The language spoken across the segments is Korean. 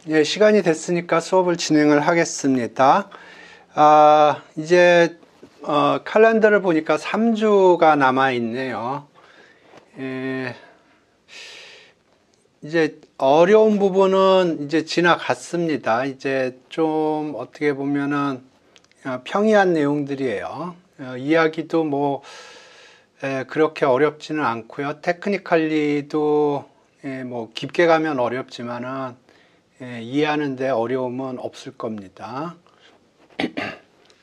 예, 시간이 됐으니까 수업을 진행을 하겠습니다. 이제 칼렌더를 보니까 3주가 남아 있네요. 이제 어려운 부분은 이제 지나갔습니다. 이제 좀 어떻게 보면은 평이한 내용들이에요. 이야기도 뭐 그렇게 어렵지는 않고요. 테크니컬리도 뭐 깊게 가면 어렵지만은 이해하는데 어려움은 없을 겁니다.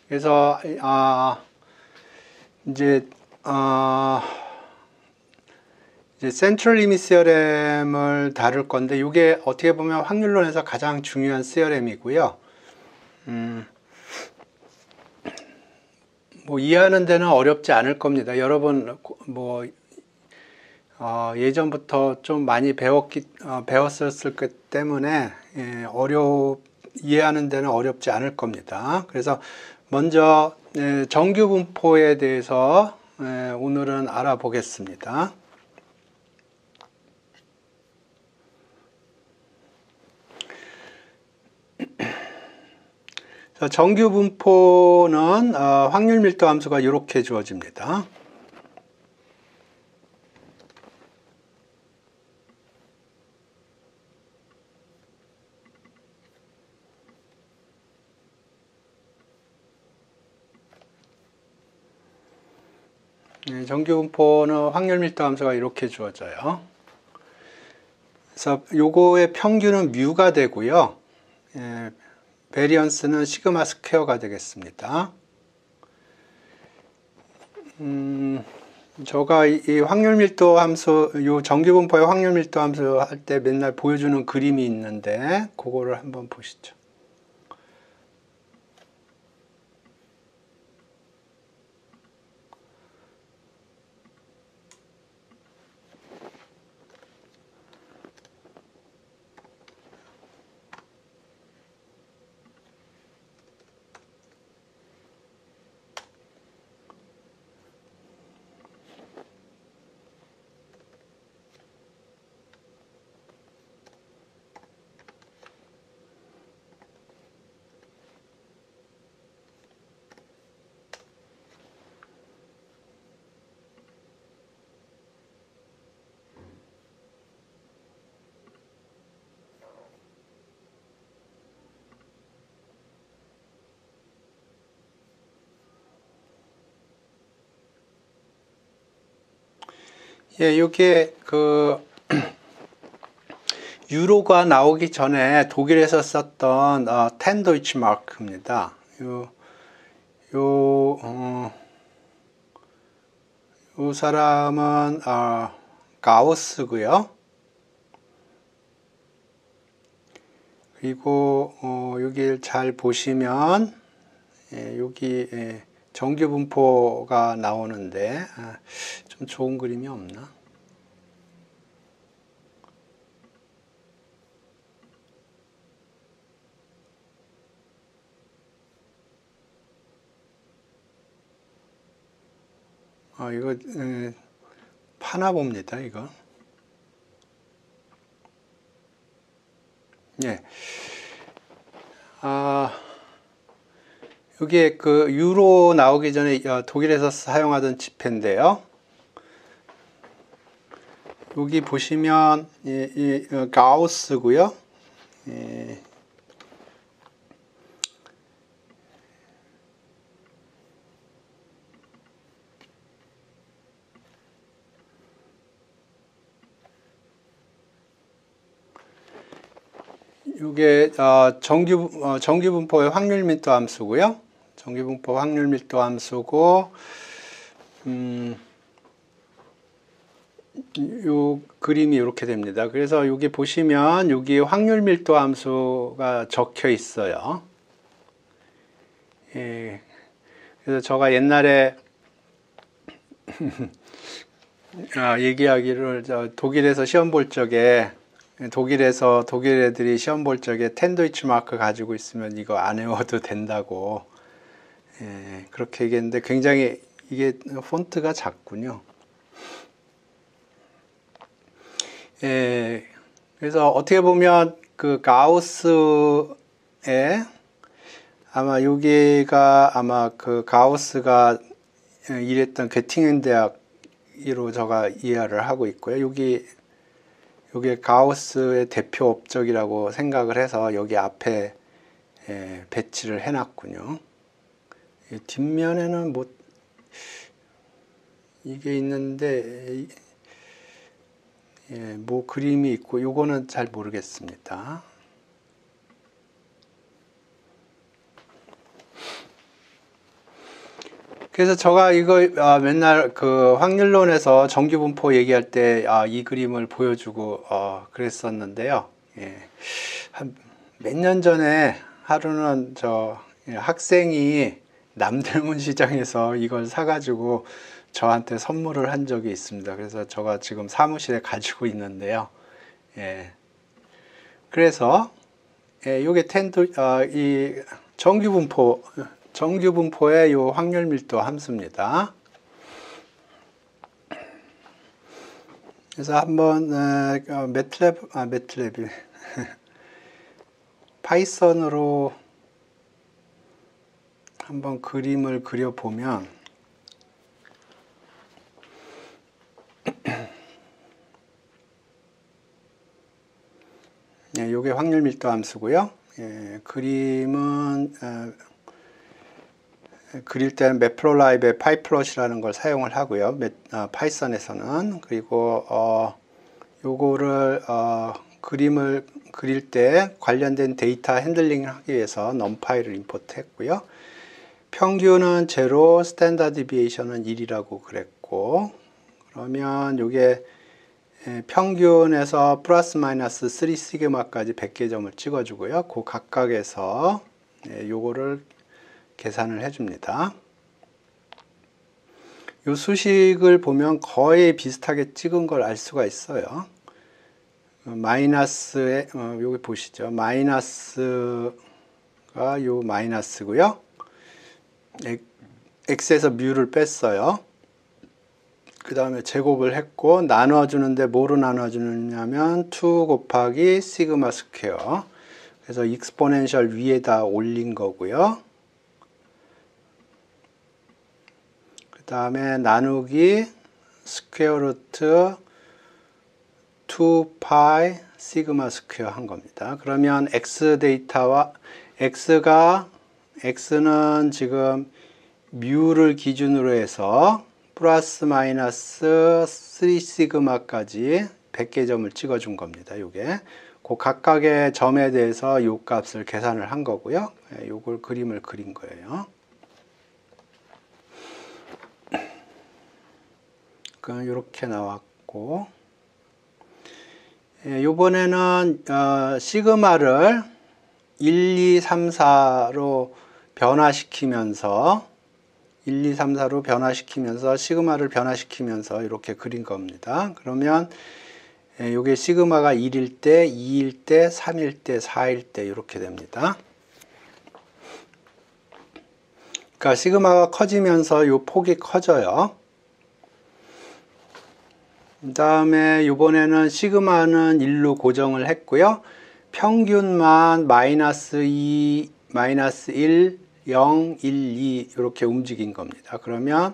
그래서 이제 센트럴 리밋 시어렘을 다룰 건데, 이게 어떻게 보면 확률론에서 가장 중요한 시어렘이고요. 뭐 이해하는 데는 어렵지 않을 겁니다. 여러분 뭐 예전부터 좀 많이 배웠었을 것 때문에 이해하는 데는 어렵지 않을 겁니다. 그래서 먼저 정규 분포에 대해서 오늘은 알아보겠습니다. 정규 분포는 확률 밀도 함수가 이렇게 주어집니다. 정규 분포는 확률 밀도 함수가 이렇게 주어져요. 그래서 요거의 평균은 뮤가 되고요. 베리언스는 시그마 스퀘어가 되겠습니다. 제가 이 확률 밀도 함수, 요 정규 분포의 확률 밀도 함수 할 때 맨날 보여주는 그림이 있는데, 그거를 한번 보시죠. 예, 이게 유로가 나오기 전에 독일에서 썼던 텐도이치 마크입니다. 요 사람은 가우스고요. 그리고 여기를 잘 보시면 여기 정규 분포가 나오는데 좀 좋은 그림이 없나? 이거 파나 봅니다. 이거. 예. 이게 유로 나오기 전에 독일에서 사용하던 지폐인데요. 여기 보시면 이 가우스고요. 이게 정규 분포의 확률 밀도 함수고요. 정규 분포 확률 밀도 함수고, 요 그림이 이렇게 됩니다. 그래서 여기 보시면 여기 확률 밀도 함수가 적혀 있어요. 예. 그래서 제가 옛날에 얘기하기를 독일에서 시험 볼 적에 독일 애들이 시험 볼 적에 텐도이치 마크 가지고 있으면 이거 안 외워도 된다고 그렇게 얘기했는데 굉장히 이게 폰트가 작군요. 그래서 어떻게 보면 그 가우스의 아마 여기가 아마 그 가우스가 일했던 괴팅엔 대학으로 제가 이해를 하고 있고요. 여기 가우스의 대표 업적이라고 생각을 해서 여기 앞에 배치를 해놨군요. 뒷면에는 뭐 이게 있는데 뭐 그림이 있고 요거는 잘 모르겠습니다. 그래서 제가 이거 맨날 그 확률론에서 정규분포 얘기할 때 이 그림을 보여주고 그랬었는데요. 한 몇 년 전에 하루는 저 학생이 남대문 시장에서 이걸 사가지고 저한테 선물을 한 적이 있습니다. 그래서 제가 지금 사무실에 가지고 있는데요. 그래서 요게 이 정규분포의 요 확률 밀도 함수입니다. 그래서 한번 매트랩이 파이썬으로 한번 그림을 그려보면 요게 확률 밀도 함수고요. 그림은 그릴 때는 매플로라이브의 파이플롯이라는 걸 사용을 하고요. 파이썬에서는. 그리고 요거를 그림을 그릴 때 관련된 데이터 핸들링을 하기 위해서 넘파이를 임포트 했고요. 평균은 0, 스탠다드 디비에이션은 1이라고 그랬고, 그러면 요게 평균에서 플러스 마이너스 3 시그마까지 100개 점을 찍어주고요. 그 각각에서 요거를 계산을 해줍니다. 요 수식을 보면 거의 비슷하게 찍은 걸 알 수가 있어요. 마이너스에 여기 보시죠. 마이너스가 요 마이너스고요. x에서 뮤를 뺐어요. 그 다음에 제곱을 했고 나눠주는데 뭐로 나눠주느냐면 2 곱하기 시그마 스퀘어. 그래서 익스포넨셜 위에다 올린 거고요. 그 다음에 나누기 스퀘어 루트 2파이 시그마 스퀘어 한 겁니다. 그러면 x 데이터와 x는 지금 뮤를 기준으로 해서 플러스 마이너스 3 시그마까지 100개 점을 찍어준 겁니다. 요게 그 각각의 점에 대해서 요 값을 계산을 한 거고요. 요걸 그림을 그린 거예요. 이렇게 나왔고, 요번에는 시그마를 1, 2, 3, 4로 변화시키면서 시그마를 변화시키면서 이렇게 그린 겁니다. 그러면 요게 시그마가 1일 때, 2일 때, 3일 때, 4일 때 이렇게 됩니다. 그러니까 시그마가 커지면서 요 폭이 커져요. 그 다음에 이번에는 시그마는 1로 고정을 했고요. 평균만 마이너스 2, 마이너스 1, 0, 1, 2 이렇게 움직인 겁니다. 그러면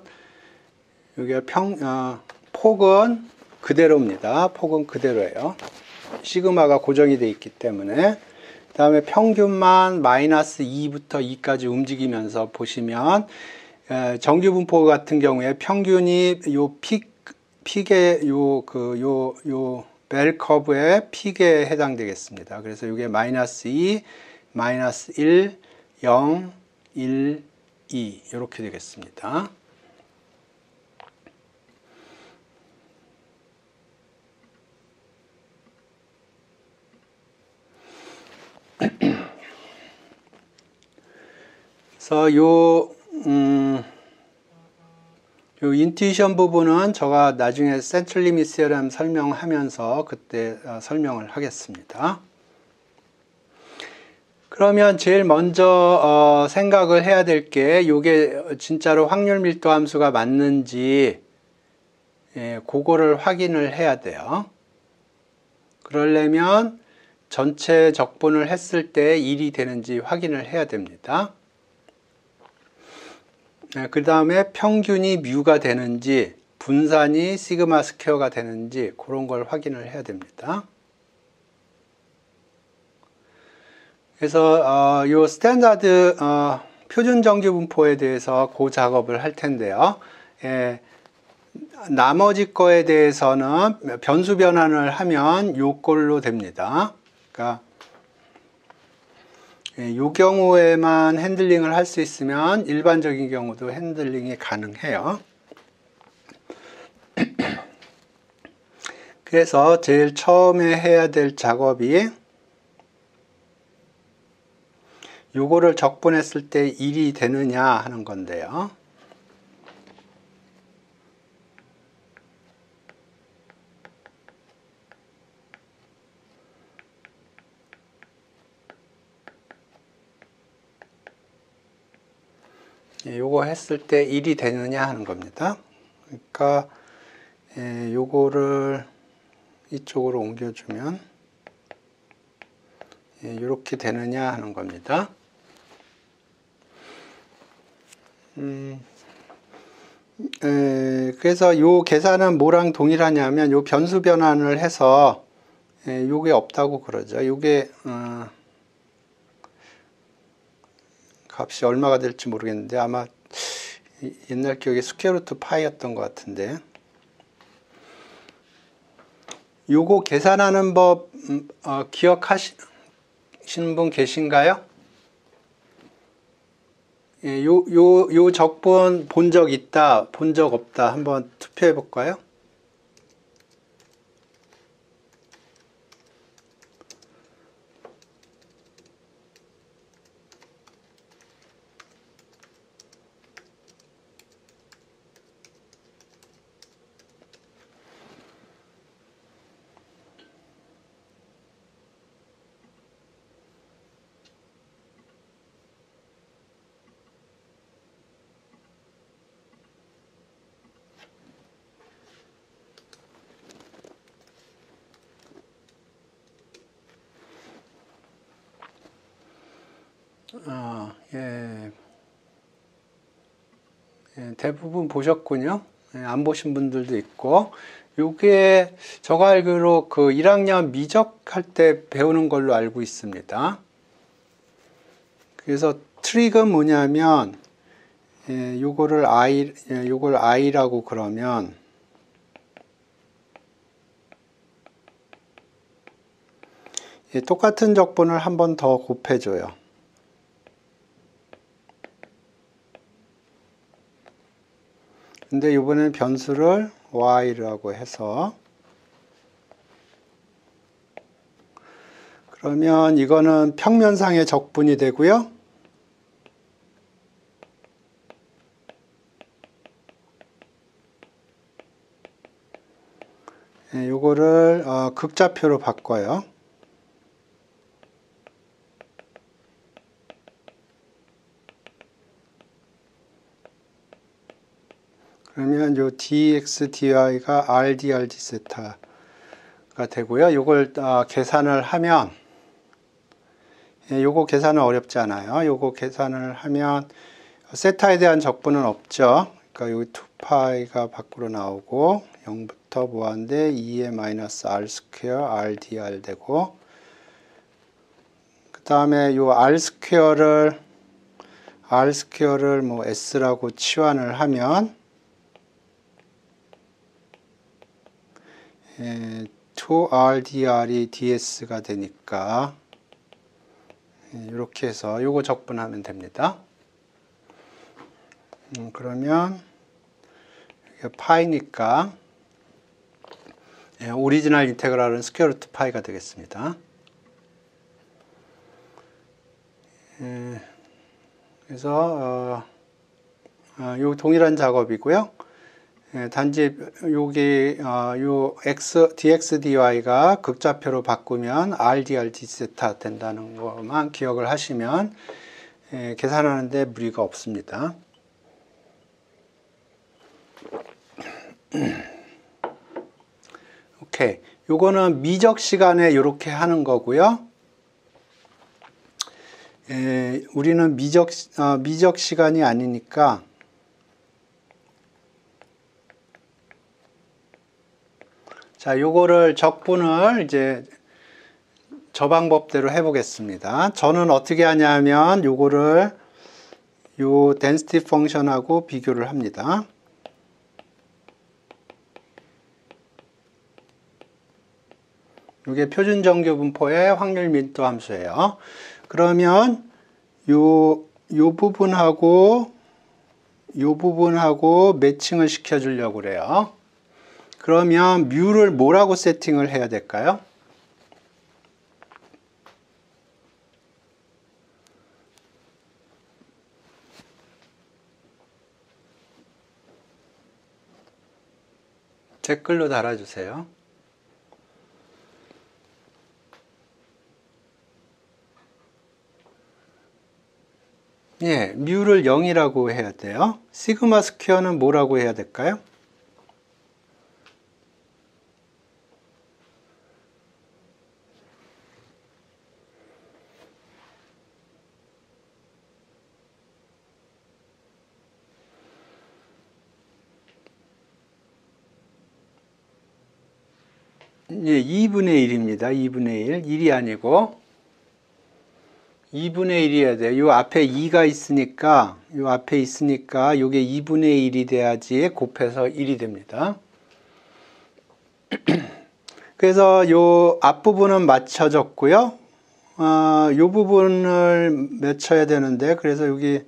여기가 폭은 그대로입니다. 폭은 그대로예요. 시그마가 고정이 되어 있기 때문에. 그 다음에 평균만 마이너스 2부터 2까지 움직이면서 보시면 정규분포 같은 경우에 평균이 요 픽의 벨 커브의 픽에 해당되겠습니다. 그래서 이게 마이너스 2, 마이너스 1, 0, 1, 2 이렇게 되겠습니다. 그래서 요 인투이션 부분은 제가 나중에 센트럴 리밋 시어럼 설명하면서 그때 설명을 하겠습니다. 그러면 제일 먼저 생각을 해야 될 게 이게 진짜로 확률 밀도 함수가 맞는지 그거를 확인을 해야 돼요. 그러려면 전체 적분을 했을 때 1이 되는지 확인을 해야 됩니다. 그 다음에 평균이 μ가 되는지 분산이 시그마 스퀘어가 되는지 그런 걸 확인을 해야 됩니다. 그래서 요 스탠다드 표준 정규 분포에 대해서 그 작업을 할 텐데요. 나머지 거에 대해서는 변수 변환을 하면 요 꼴로 됩니다. 그러니까 요 경우에만 핸들링을 할 수 있으면 일반적인 경우도 핸들링이 가능해요. 그래서 제일 처음에 해야 될 작업이 요거를 적분했을 때 1이 되느냐 하는 건데요. 요거 했을 때 1이 되느냐 하는 겁니다. 그러니까 요거를 이쪽으로 옮겨주면 이렇게 되느냐 하는 겁니다. 그래서 요 계산은 뭐랑 동일하냐면 요 변수 변환을 해서 요게 없다고 그러죠. 요게 값이 얼마가 될지 모르겠는데 아마 옛날 기억에 스퀘어 루트 파이였던 것 같은데 요거 계산하는 법 기억하시는 분 계신가요? 요 적분 본 적 있다, 본 적 없다 한번 투표해 볼까요? 대부분 보셨군요. 안 보신 분들도 있고, 요게 저가 알기로 그 1학년 미적할 때 배우는 걸로 알고 있습니다. 그래서 트릭은 뭐냐면, 요걸 i라고 그러면, 똑같은 적분을 한 번 더 곱해줘요. 근데 이번에는 변수를 y라고 해서 그러면 이거는 평면상의 적분이 되고요. 요거를 극좌표로 바꿔요. 그러면 요 dx dy가 rdr d세타가 되고요. 요걸 계산을 하면 요거 계산은 어렵지 않아요. 요거 계산을 하면 세타에 대한 적분은 없죠. 그러니까 여기 2파이가 밖으로 나오고 0부터 무한대 2의 마이너스 r 스퀘어 rdr 되고 그 다음에 요 r 스퀘어를 뭐 s라고 치환을 하면 2rdr이 ds가 되니까 이렇게 해서 요거 적분하면 됩니다. 그러면 파이니까 오리지널 인테그랄은 스퀘어 루트 파이가 되겠습니다. 그래서 요 동일한 작업이고요. 단지 여기 요 dx dy가 극좌표로 바꾸면 rdr d세타 된다는 것만 기억을 하시면 계산하는데 무리가 없습니다. 오케이. 요거는 미적 시간에 이렇게 하는 거고요. 우리는 미적 시간이 아니니까 자, 요거를 적분을 이제 저 방법대로 해보겠습니다. 저는 어떻게 하냐면 요거를 요 density 펑션하고 비교를 합니다. 이게 표준 정규 분포의 확률 밀도 함수예요. 그러면 요 부분하고 매칭을 시켜 주려고 그래요. 그러면 뮤를 뭐라고 세팅을 해야 될까요? 댓글로 달아주세요. 예, 뮤를 0이라고 해야 돼요. 시그마 스퀘어는 뭐라고 해야 될까요? 예, 2분의 1입니다. 2분의 1. 1이 아니고 2분의 1이어야 돼요. 요 앞에 2가 있으니까 요게 2분의 1이 돼야지 곱해서 1이 됩니다. 그래서 요 앞부분은 맞춰졌고요. 요 부분을 맞춰야 되는데 그래서 여기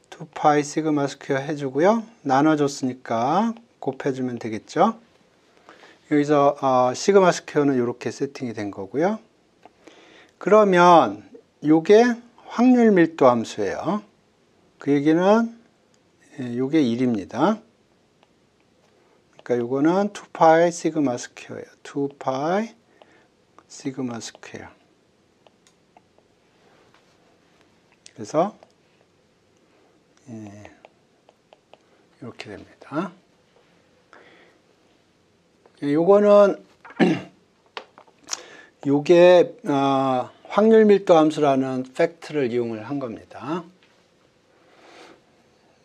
2파이 시그마 스퀘어 해주고요. 나눠줬으니까 곱해주면 되겠죠. 여기서 시그마 스퀘어는 이렇게 세팅이 된 거고요. 그러면 요게 확률 밀도 함수예요. 그 얘기는 요게 1입니다. 그러니까 요거는 2파이 시그마 스퀘어예요. 2파이 시그마 스퀘어. 그래서 이렇게 됩니다. 요거는 요게 확률 밀도 함수라는 팩트를 이용을 한 겁니다.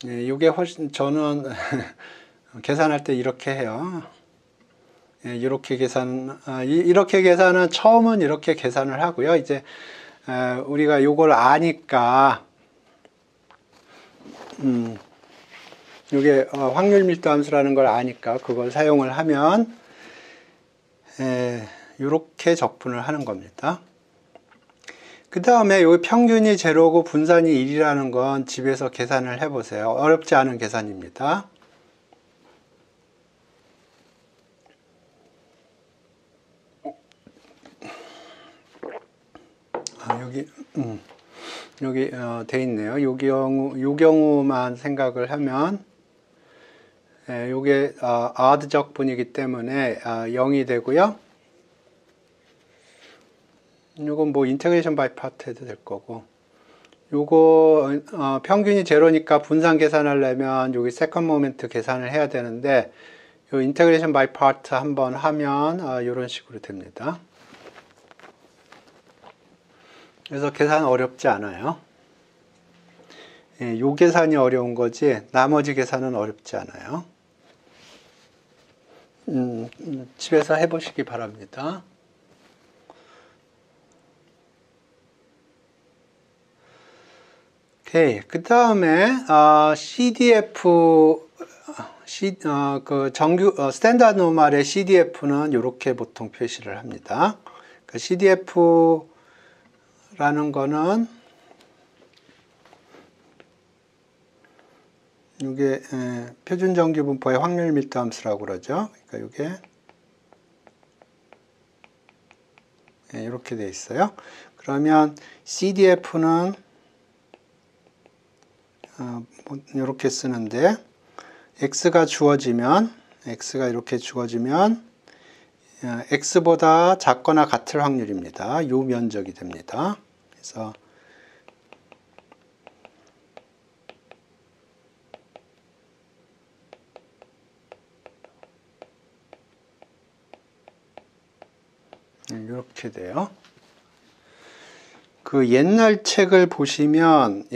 요게 훨씬 저는 계산할 때 이렇게 해요. 이렇게 계산은 처음은 이렇게 계산을 하고요. 이제 우리가 요걸 아니까 요게 확률 밀도 함수라는 걸 아니까 그걸 사용을 하면 이렇게 적분을 하는 겁니다. 그 다음에 여기 평균이 제로고 분산이 1이라는 건 집에서 계산을 해보세요. 어렵지 않은 계산입니다. 여기 돼 있네요. 요 경우만 생각을 하면 요게 odd 적분이기 때문에 0이 되고요. 요건 뭐 인테그레이션 바이 파트 해도 될 거고, 요거 평균이 제로니까 분산 계산하려면 여기 세컨 모멘트 계산을 해야 되는데 요 인테그레이션 바이 파트 한번 하면 이런 식으로 됩니다. 그래서 계산 어렵지 않아요. 요 계산이 어려운 거지 나머지 계산은 어렵지 않아요. 집에서 해보시기 바랍니다. 오케이. 그 다음에 CDF 그 정규 스탠다드 노멀의 CDF는 이렇게 보통 표시를 합니다. 그 CDF라는 거는 이게 표준 정규 분포의 확률 밀도 함수라고 그러죠. 그러니까 이게 이렇게 돼 있어요. 그러면 CDF는 이렇게 쓰는데 x가 이렇게 주어지면 x보다 작거나 같을 확률입니다. 요 면적이 됩니다. 그래서 이렇게 돼요. 그 옛날 책을 보시면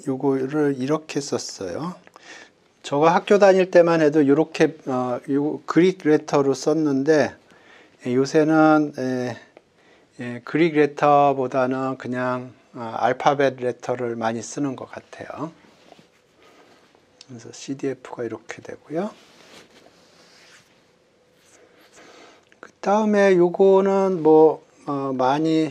요거를 이렇게 썼어요. 저가 학교 다닐 때만 해도 이렇게 요 그릭 레터로 썼는데 요새는 그릭 레터보다는 그냥 알파벳 레터를 많이 쓰는 것 같아요. 그래서 CDF가 이렇게 되고요. 그 다음에 요거는 뭐 많이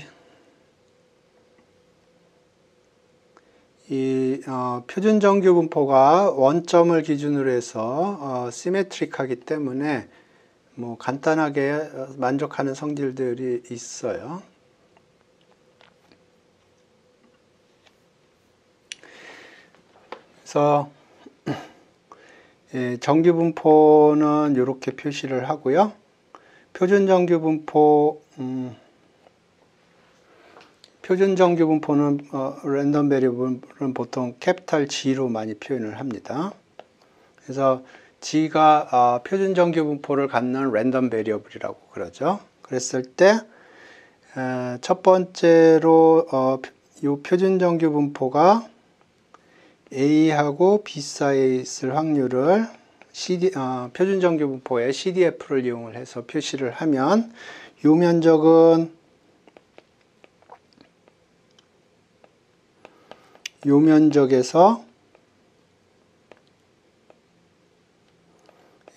이 표준 정규 분포가 원점을 기준으로 해서 시메트릭하기 때문에 뭐 간단하게 만족하는 성질들이 있어요. 그래서 정규 분포는 이렇게 표시를 하고요. 표준 정규 분포는 랜덤 베리어블은 보통 캐피탈 G로 많이 표현을 합니다. 그래서 G가 표준 정규 분포를 갖는 랜덤 베리어블이라고 그러죠. 그랬을 때 첫 번째로 이 표준 정규 분포가 A하고 B 사이에 있을 확률을 표준 정규 분포에 CDF를 이용을 해서 표시를 하면 이 면적은 이 면적에서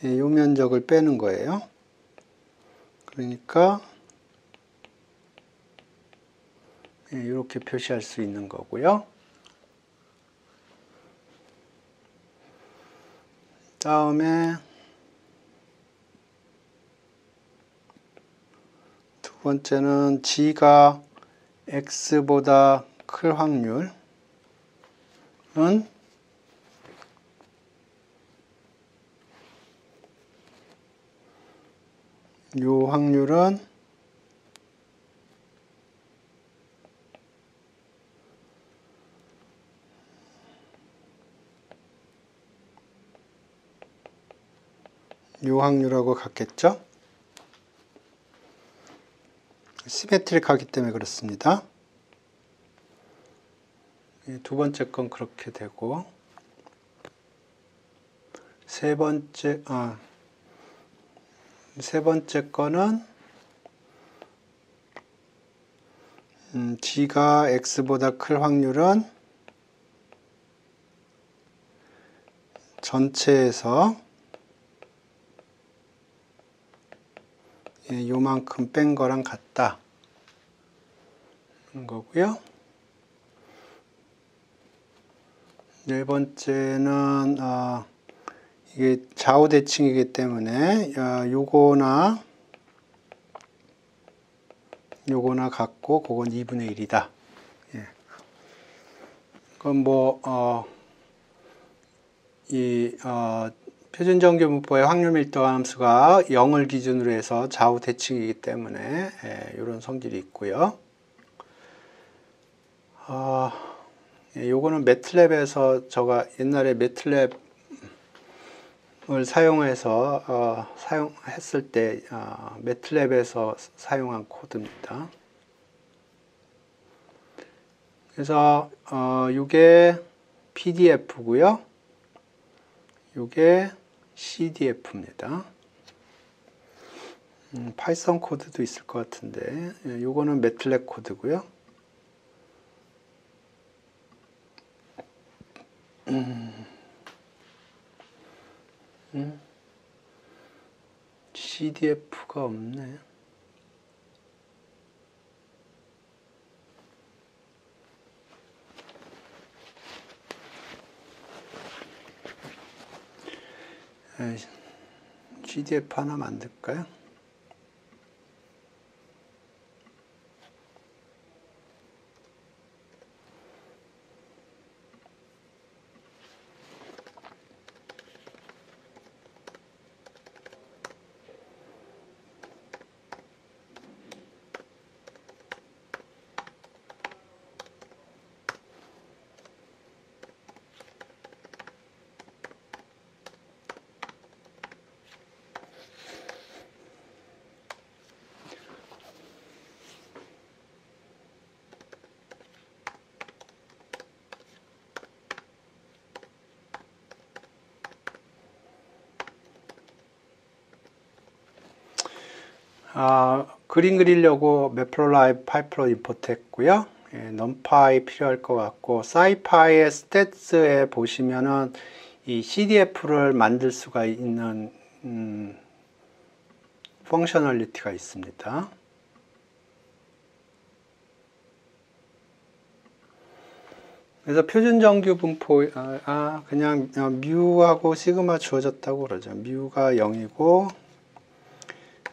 이 면적을 빼는 거예요. 그러니까 이렇게 표시할 수 있는 거고요. 다음에 두 번째는 G가 X보다 클 확률은 이 확률은 이 확률하고 같겠죠? 시메트릭하기 때문에 그렇습니다. 두 번째 건 그렇게 되고 세 번째 거는 G가 X보다 클 확률은 전체에서 요만큼 뺀 거랑 같다. 그런 거고요. 네 번째는 이게 좌우 대칭이기 때문에 요거나 같고 그건 2분의 1이다. 예. 그건 뭐 표준 정규 분포의 확률 밀도감 함수가 0을 기준으로 해서 좌우 대칭이기 때문에 이런 성질이 있고요. 요거는 매틀랩에서 제가 옛날에 매틀랩을 사용해서 사용했을 때 매틀랩에서 사용한 코드입니다. 그래서 이게 PDF고요. 이게 CDF입니다. 파이썬 코드도 있을 것 같은데 요거는 매틀랩 코드고요. CDF가 없네. CDF 하나 만들까요? 그림 그리려고 매프로라이브 파이프로 임포트 했고요. 넘파이 필요할 것 같고, 사이파이의 스탯스에 보시면은 이 CDF를 만들 수가 있는 펑셔널리티가 있습니다. 그래서 표준 정규 분포, 그냥 뮤하고 시그마 주어졌다고 그러죠. 뮤가 0이고,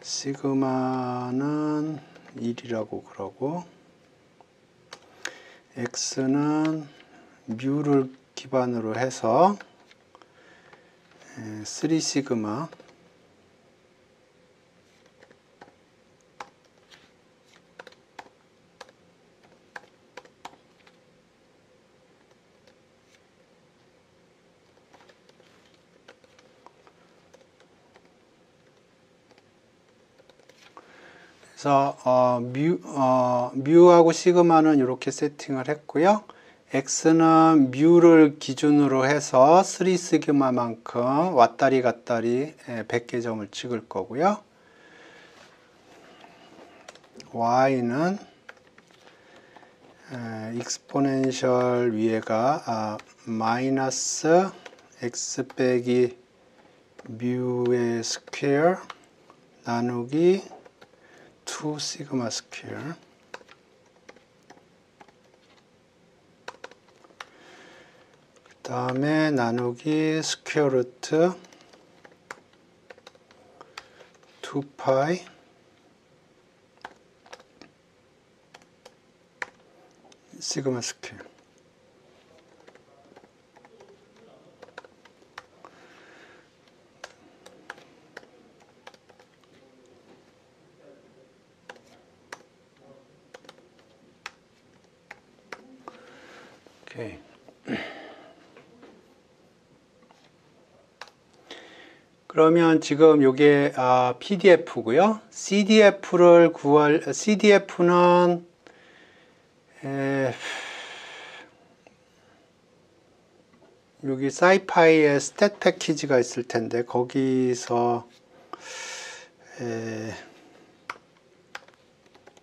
시그마는 1이라고 그러고, x는 뮤를 기반으로 해서 3 시그마, 그래서 뮤하고 시그마는 이렇게 세팅을 했고요. x는 뮤를 기준으로 해서 3 시그마만큼 왔다리 갔다리 100개 점을 찍을 거고요. y는 익스포넨셜 위에가 마이너스 x 빼기 뮤의 스퀘어 나누기 2 시그마 스퀘어, 그 다음에 나누기 스퀘어 루트 2파이 시그마 스퀘어. 오케이. 그러면 지금 이게 PDF고요. CDF는 여기 사이파이에 스탯 패키지가 있을 텐데 거기서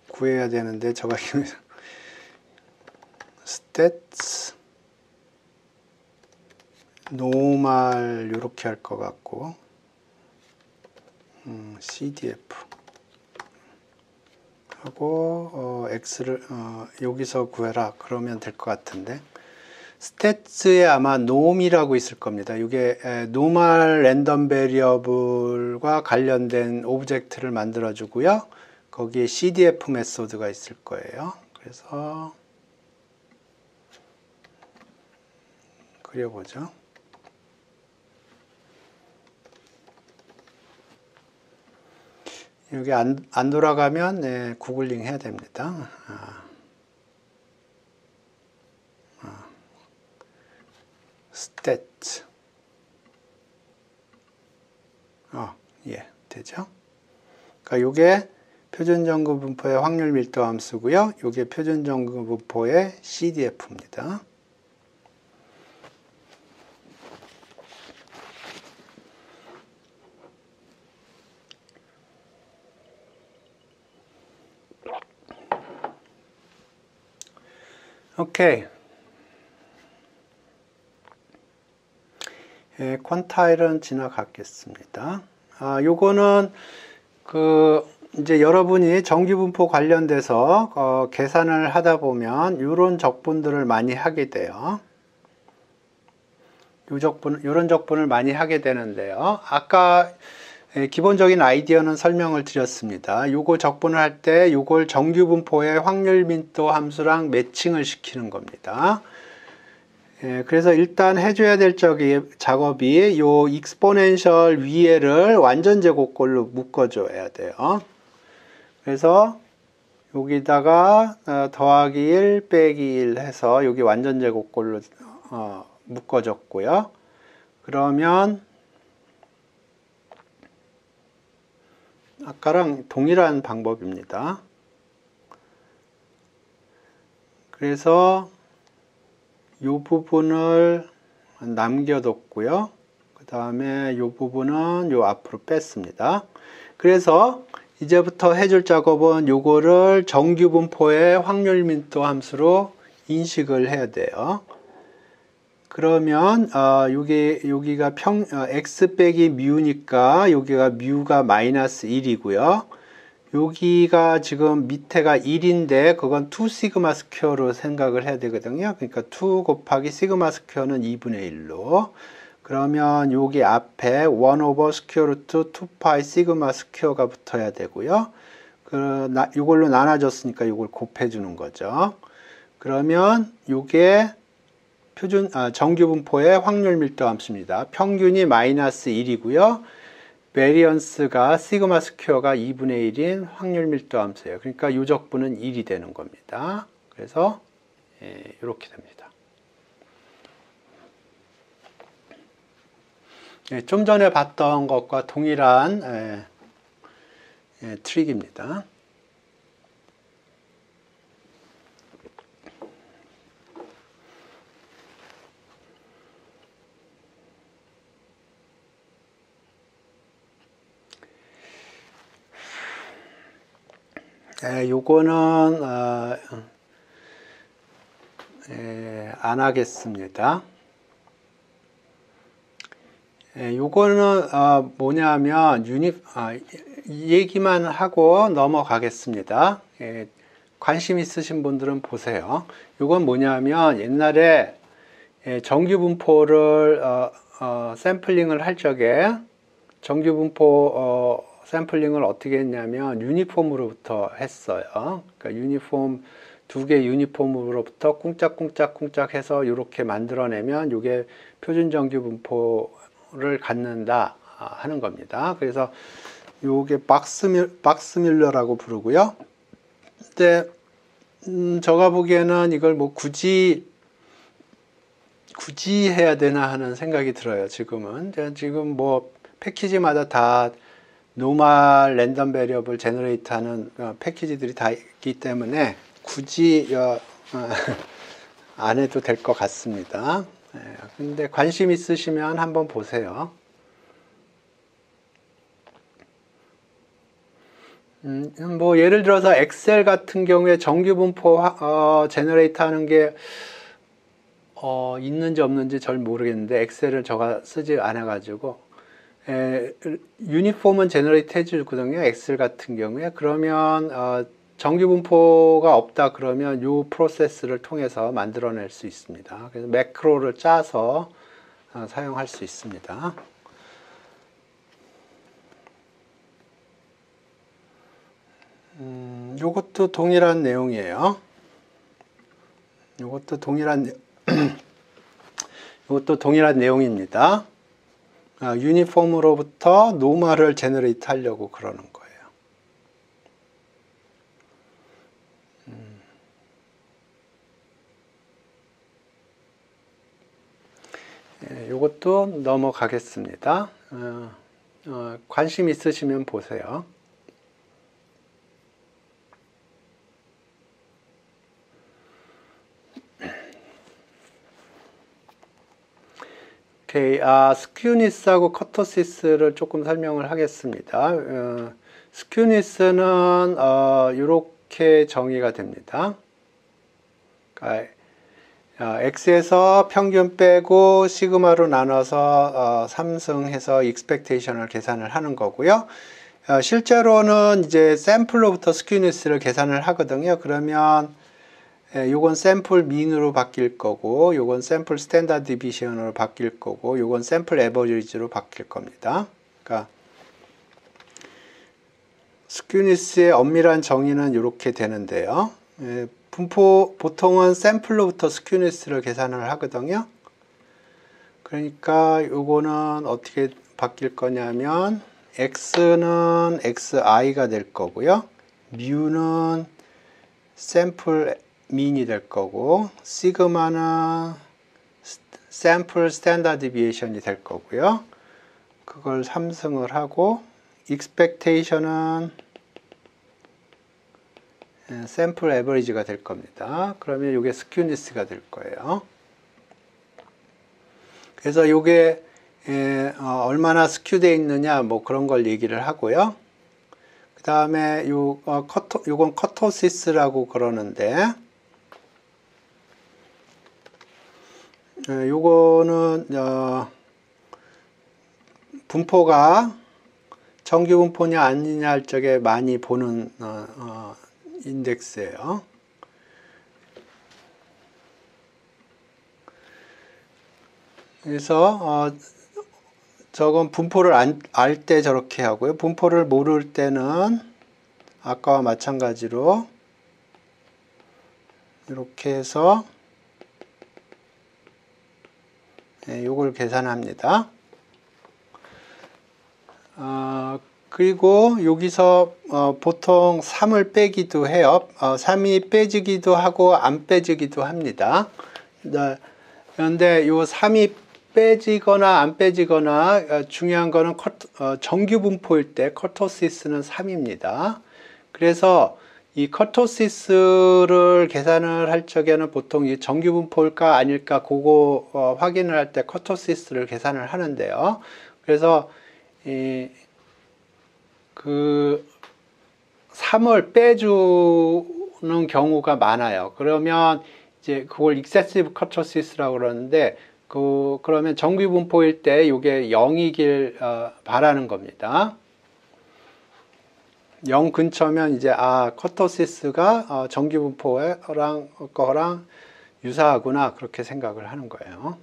구해야 되는데 저가 stats 노멀 이렇게 할 것 같고 CDF 하고 X를 여기서 구해라 그러면 될 것 같은데 스태츠에 아마 놈이라고 있을 겁니다. 이게 노멀 랜덤 베리어블과 관련된 오브젝트를 만들어 주고요. 거기에 CDF 메소드가 있을 거예요. 그래서 그려보죠. 여기 안 돌아가면 구글링 해야 됩니다. stat. 예, 되죠? 그러니까 요게 표준 정구 분포의 확률 밀도 함수고요. 요게 표준 정구 분포의 CDF입니다. 오케이. 퀀타일은 지나가겠습니다. 요거는 이제 여러분이 정규분포 관련돼서 계산을 하다 보면 이런 적분들을 많이 하게 돼요. 이런 적분을 많이 하게 되는데요. 아까 기본적인 아이디어는 설명을 드렸습니다. 요거 적분을 할 때 요걸 정규분포의 확률 밀도 함수랑 매칭을 시키는 겁니다. 그래서 일단 해줘야 될 작업이 요 익스포넨셜 위에를 완전 제곱꼴로 묶어줘야 돼요. 그래서 여기다가 더하기 1 빼기 1 해서 여기 완전 제곱꼴로 묶어줬고요. 그러면 아까랑 동일한 방법입니다. 그래서 이 부분을 남겨뒀고요. 그 다음에 이 부분은 요 앞으로 뺐습니다. 그래서 이제부터 해줄 작업은 요거를 정규 분포의 확률 밀도 함수로 인식을 해야 돼요. 그러면 여기가 x 빼기 뮤니까 여기가 뮤가 마이너스 1이고요. 여기가 지금 밑에가 1인데 그건 2 시그마 스퀘어로 생각을 해야 되거든요. 그러니까 2 곱하기 시그마 스퀘어는 2분의 1로. 그러면 여기 앞에 1 오버 스퀘어 루트 2파이 시그마 스퀘어가 붙어야 되고요. 이걸로 나눠줬으니까 이걸 곱해 주는 거죠. 그러면 이게 정규 분포의 확률 밀도 함수입니다. 평균이 마이너스 1이고요. 베리언스가 시그마 스퀘어가 2분의 1인 확률 밀도 함수예요. 그러니까 요적분은 1이 되는 겁니다. 그래서 이렇게 됩니다. 좀 전에 봤던 것과 동일한 트릭입니다. 요거는 안 하겠습니다. 요거는 뭐냐면 이 얘기만 하고 넘어가겠습니다. 관심 있으신 분들은 보세요. 요건 뭐냐면 옛날에 정규 분포를 샘플링을 할 적에 정규 분포 샘플링을 어떻게 했냐면 유니폼으로부터 했어요. 그러니까 유니폼 2개 유니폼으로부터 꿍짝꿍짝 해서 이렇게 만들어내면 이게 표준 정규 분포를 갖는다 하는 겁니다. 그래서 이게 박스밀러라고 부르고요. 근데 제가 보기에는 이걸 뭐 굳이 해야 되나 하는 생각이 들어요. 지금 뭐 패키지마다 다 노멀 랜덤 베리어블 제너레이트 하는 패키지들이 다 있기 때문에 굳이 안 해도 될 것 같습니다. 근데 관심 있으시면 한번 보세요. 뭐 예를 들어서 엑셀 같은 경우에 정규 분포 제너레이트 하는 게 있는지 없는지 잘 모르겠는데 엑셀을 제가 쓰지 않아 가지고 유니폼은 제너레이트 해주거든요. 엑셀 같은 경우에. 그러면 정규 분포가 없다 그러면 이 프로세스를 통해서 만들어낼 수 있습니다. 그래서 매크로를 짜서 사용할 수 있습니다. 요것도 동일한 내용이에요. 요것도 동일한 내용입니다. 유니폼으로부터 노멀을 제너레이트 하려고 그러는 거예요. 이것도 넘어가겠습니다. 관심 있으시면 보세요. 스큐니스하고 커터시스를 조금 설명을 하겠습니다. 스큐니스는 이렇게 정의가 됩니다. 그러니까 x에서 평균 빼고 시그마로 나눠서 삼승해서 익스펙테이션을 계산을 하는 거고요. 실제로는 이제 샘플로부터 스큐니스를 계산을 하거든요. 그러면 요건 샘플 민으로 바뀔 거고, 요건 샘플 스탠다드 디비전으로 바뀔 거고, 요건 샘플 에버리지로 바뀔 겁니다. 그러니까 스큐니스의 엄밀한 정의는 이렇게 되는데요. 보통은 샘플로부터 스큐니스를 계산을 하거든요. 그러니까 요거는 어떻게 바뀔 거냐면 x는 xi가 될 거고요. 뮤는 샘플 민이 될 거고, 시그마는 샘플 스탠다드 디비에이션이 될 거고요. 그걸 삼승을 하고, 익스펙테이션은 샘플 에버리지가 될 겁니다. 그러면 이게 스큐니스가 될 거예요. 그래서 이게 얼마나 스큐되어 있느냐 뭐 그런 걸 얘기를 하고요. 그 다음에 요건 커토시스라고 그러는데, 요거는 분포가 정규 분포냐 아니냐 할 적에 많이 보는 인덱스예요. 그래서 저건 분포를 알 때 저렇게 하고요. 분포를 모를 때는 아까와 마찬가지로 이렇게 해서 요걸 계산합니다. 그리고 여기서 보통 3을 빼기도 해요. 3이 빼지기도 하고 안 빼지기도 합니다. 그런데 요 3이 빼지거나 안 빼지거나 중요한 거는 정규 분포일 때 커토시스는 3입니다. 그래서 이 커토시스를 계산을 할 적에는 보통 이 정규 분포일까 아닐까 그거 확인을 할 때 커토시스를 계산을 하는데요. 그래서 그 3을 빼주는 경우가 많아요. 그러면 이제 그걸 excessive curtosis라고 그러는데, 그러면 정규 분포일 때 이게 0이길 바라는 겁니다. 0 근처면 이제 커토시스가 정규 분포랑 유사하구나 그렇게 생각을 하는 거예요.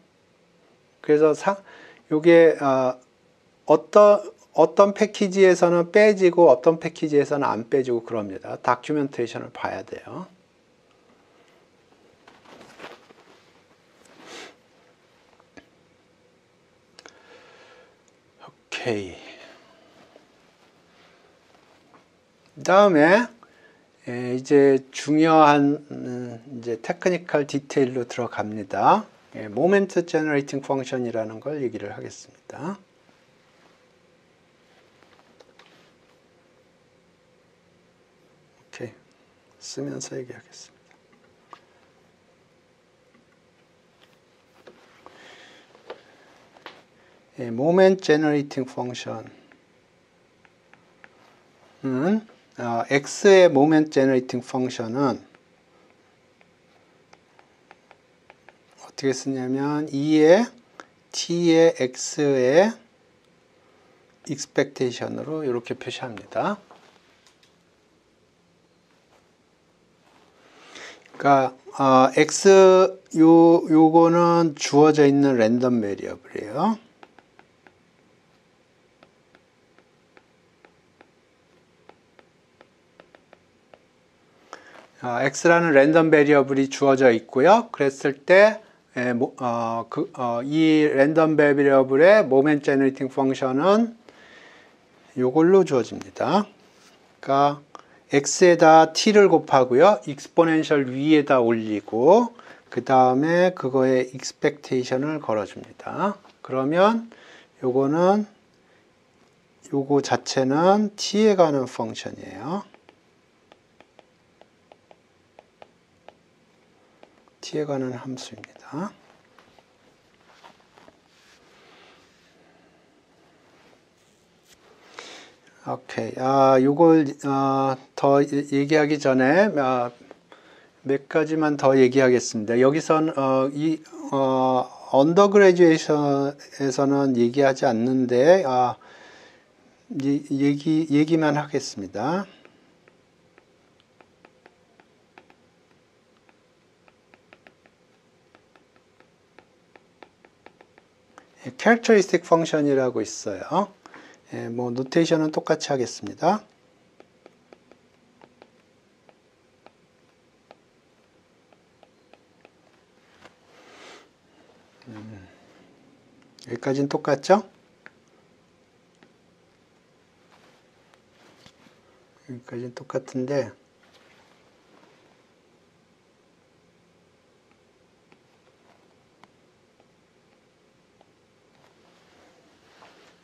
그래서 요게 어떤 패키지에서는 빼지고 어떤 패키지에서는 안 빼지고 그럽니다. 다큐멘테이션을 봐야 돼요. 오케이. 다음에 이제 중요한 이제 테크니컬 디테일로 들어갑니다. 모멘트 제너레이팅 펑션이라는 걸 얘기를 하겠습니다. 오케이. 쓰면서 얘기하겠습니다. 모멘트 제너레이팅 펑션은 x의 모멘트 제너레이팅 펑션은 어떻게 쓰냐면 2의 t의 x의 expectation으로 이렇게 표시합니다. 그러니까 x 요거는 주어져 있는 랜덤 베리어블이에요. x라는 랜덤 베리어블이 주어져 있고요. 그랬을 때 이 랜덤 베리어블의 모멘트 제너레이팅 펑션은 이걸로 주어집니다. 그러니까 x에다 t를 곱하고요. 익스포넨셜 위에다 올리고 그 다음에 그거에 expectation을 걸어줍니다. 그러면 요거 자체는 t에 가는 펑션이에요. t에 가는 함수입니다. 오케이. 요걸 더 얘기하기 전에 몇 가지만 더 얘기하겠습니다. 여기선 언더그래듀에이션에서는 얘기하지 않는데 얘기만 하겠습니다. 캐릭터리스틱 펑션이라고 있어요. 뭐 노테이션은 똑같이 하겠습니다. 여기까지는 똑같죠? 여기까지는 똑같은데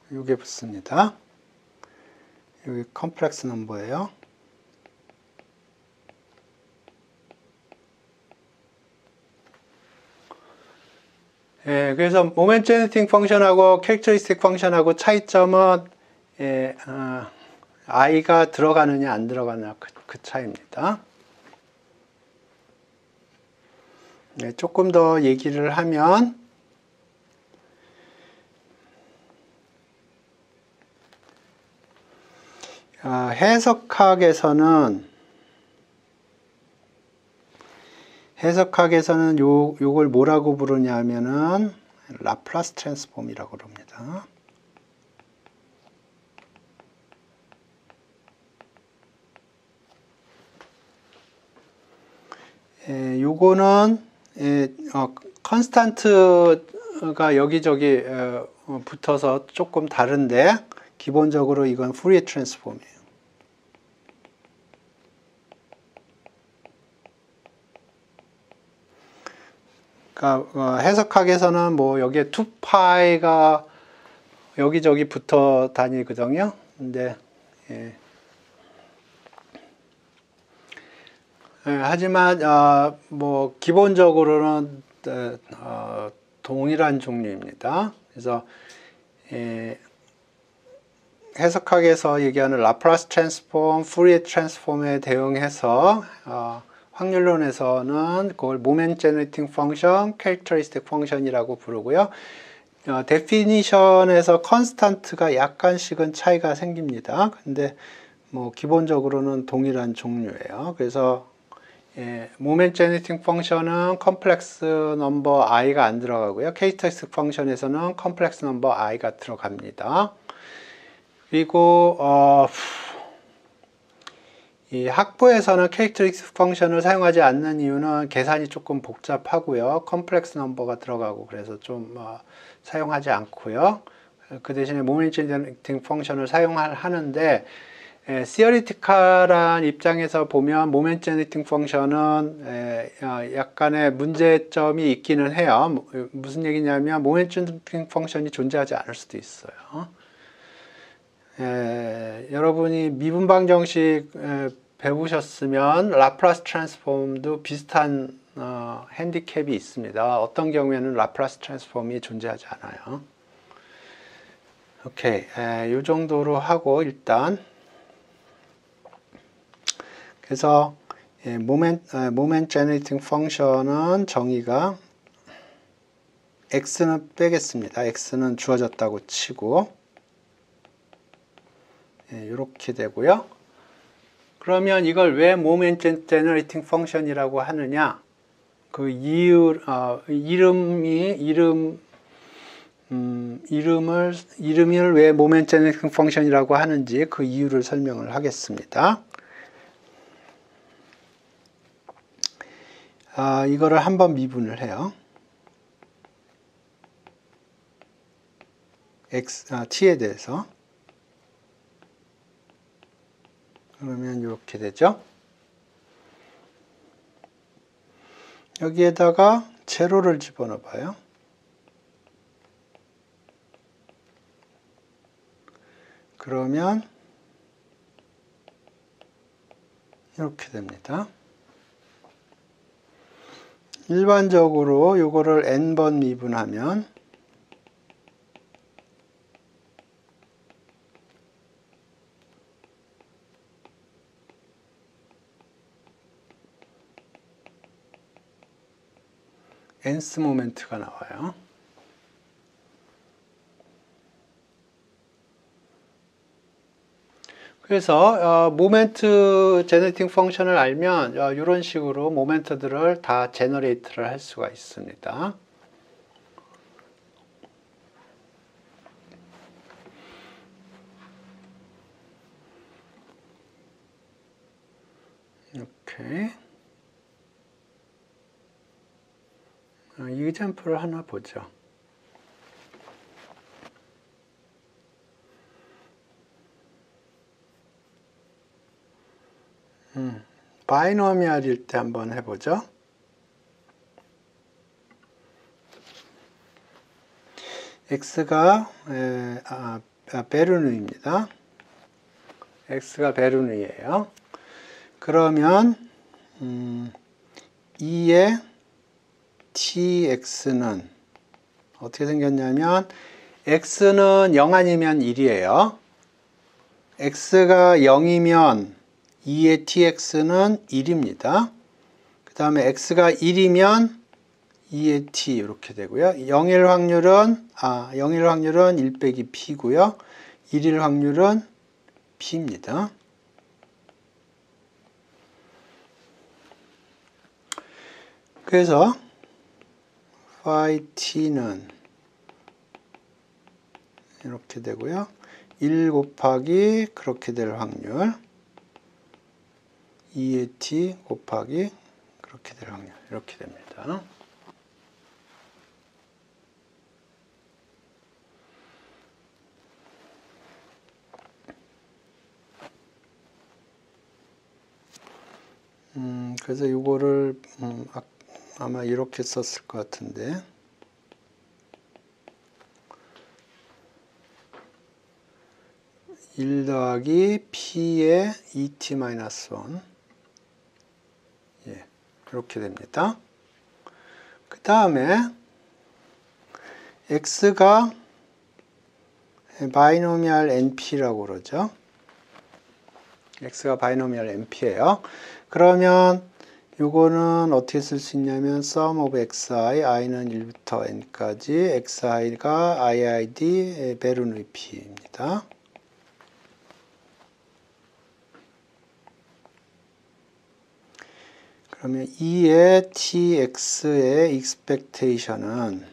이게 붙습니다. 여기 컴플렉스 넘버예요. 그래서 모멘트 제너레이팅 펑션하고 캐릭터리스틱 펑션하고 차이점은 i가 들어가느냐 안 들어가느냐 그 차이입니다. 네, 조금 더 얘기를 하면 해석학에서는 요걸 뭐라고 부르냐면은 라플라스 트랜스폼이라고 그럽니다. 요거는 컨스탄트가 여기저기 붙어서 조금 다른데 기본적으로 이건 푸리에 트랜스폼이에요. 그러니까 해석학에서는 뭐 여기에 2파이가 여기저기 붙어 다니거든요. 근데 하지만 뭐 기본적으로는 동일한 종류입니다. 그래서 해석학에서 얘기하는 라플라스 트랜스폼, 푸리에 트랜스폼에 대응해서 확률론에서는 그걸 모멘트 제너레이팅 펑션, 캐릭터리스틱 펑션이라고 부르고요. 데피니션에서 컨스탄트가 약간씩은 차이가 생깁니다. 근데 뭐 기본적으로는 동일한 종류예요. 그래서 모멘트 제너레이팅 펑션은 컴플렉스 넘버 i가 안 들어가고요. 캐릭터리스틱 펑션에서는 컴플렉스 넘버 i가 들어갑니다. 그리고 이 학부에서는 캐릭터리스틱 펑션을 사용하지 않는 이유는 계산이 조금 복잡하고요. 컴플렉스 넘버가 들어가고 그래서 좀 사용하지 않고요. 그 대신에 모멘트 제너레이팅 펑션을 사용하는데 시어리티컬한 입장에서 보면 모멘트 제너레이팅 펑션은 약간의 문제점이 있기는 해요. 무슨 얘기냐면 모멘트 제너레이팅 펑션이 존재하지 않을 수도 있어요. 여러분이 미분방 정식 배우셨으면 라플라스 트랜스폼도 비슷한 핸디캡이 있습니다. 어떤 경우에는 라플라스 트랜스폼이 존재하지 않아요. 오케이, 이 정도로 하고 일단 그래서 모멘트 제너레이팅 펑션은 정의가 x는 빼겠습니다. x는 주어졌다고 치고 이렇게 되고요. 그러면 이걸 왜 모멘트 제너레이팅 펑션이라고 하느냐? 그 이유, 이름을 왜 모멘트 제너레이팅 펑션이라고 하는지 그 이유를 설명을 하겠습니다. 이거를 한번 미분을 해요. t에 대해서. 그러면 이렇게 되죠. 여기에다가 제로를 집어넣어 봐요. 그러면 이렇게 됩니다. 일반적으로 이거를 n번 미분하면 nth 모멘트가 나와요. 그래서 모멘트 제너레이팅 펑션을 알면 이런 식으로 모멘트들을 다 제너레이트를 할 수가 있습니다. 이렇게 이그젬플을 하나 보죠. 바이노미얼일 때 한번 해보죠. x가 베르누입니다. x가 베르누예요. 그러면 2의 tx는 어떻게 생겼냐면 x는 0 아니면 1이에요. x가 0이면 2의 tx는 1입니다. 그 다음에 x가 1이면 2의 t 이렇게 되고요. 0일 확률은 1 빼기 p고요. 1일 확률은 p입니다. 그래서 phi t는 이렇게 되고요. 1 곱하기 그렇게 될 확률 2의 t 곱하기 그렇게 될 확률 이렇게 됩니다. 그래서 이거를 아마 이렇게 썼을 것 같은데 1 더하기 p의 2t-1 이렇게 됩니다. 그 다음에 x가 바이노미얼 np라고 그러죠. x가 바이노미얼 np예요. 그러면 요거는 어떻게 쓸 수 있냐면 sum of xi, i는 1부터 n까지 xi가 iid 베르누이 p입니다. 그러면 2의 tx의 expectation은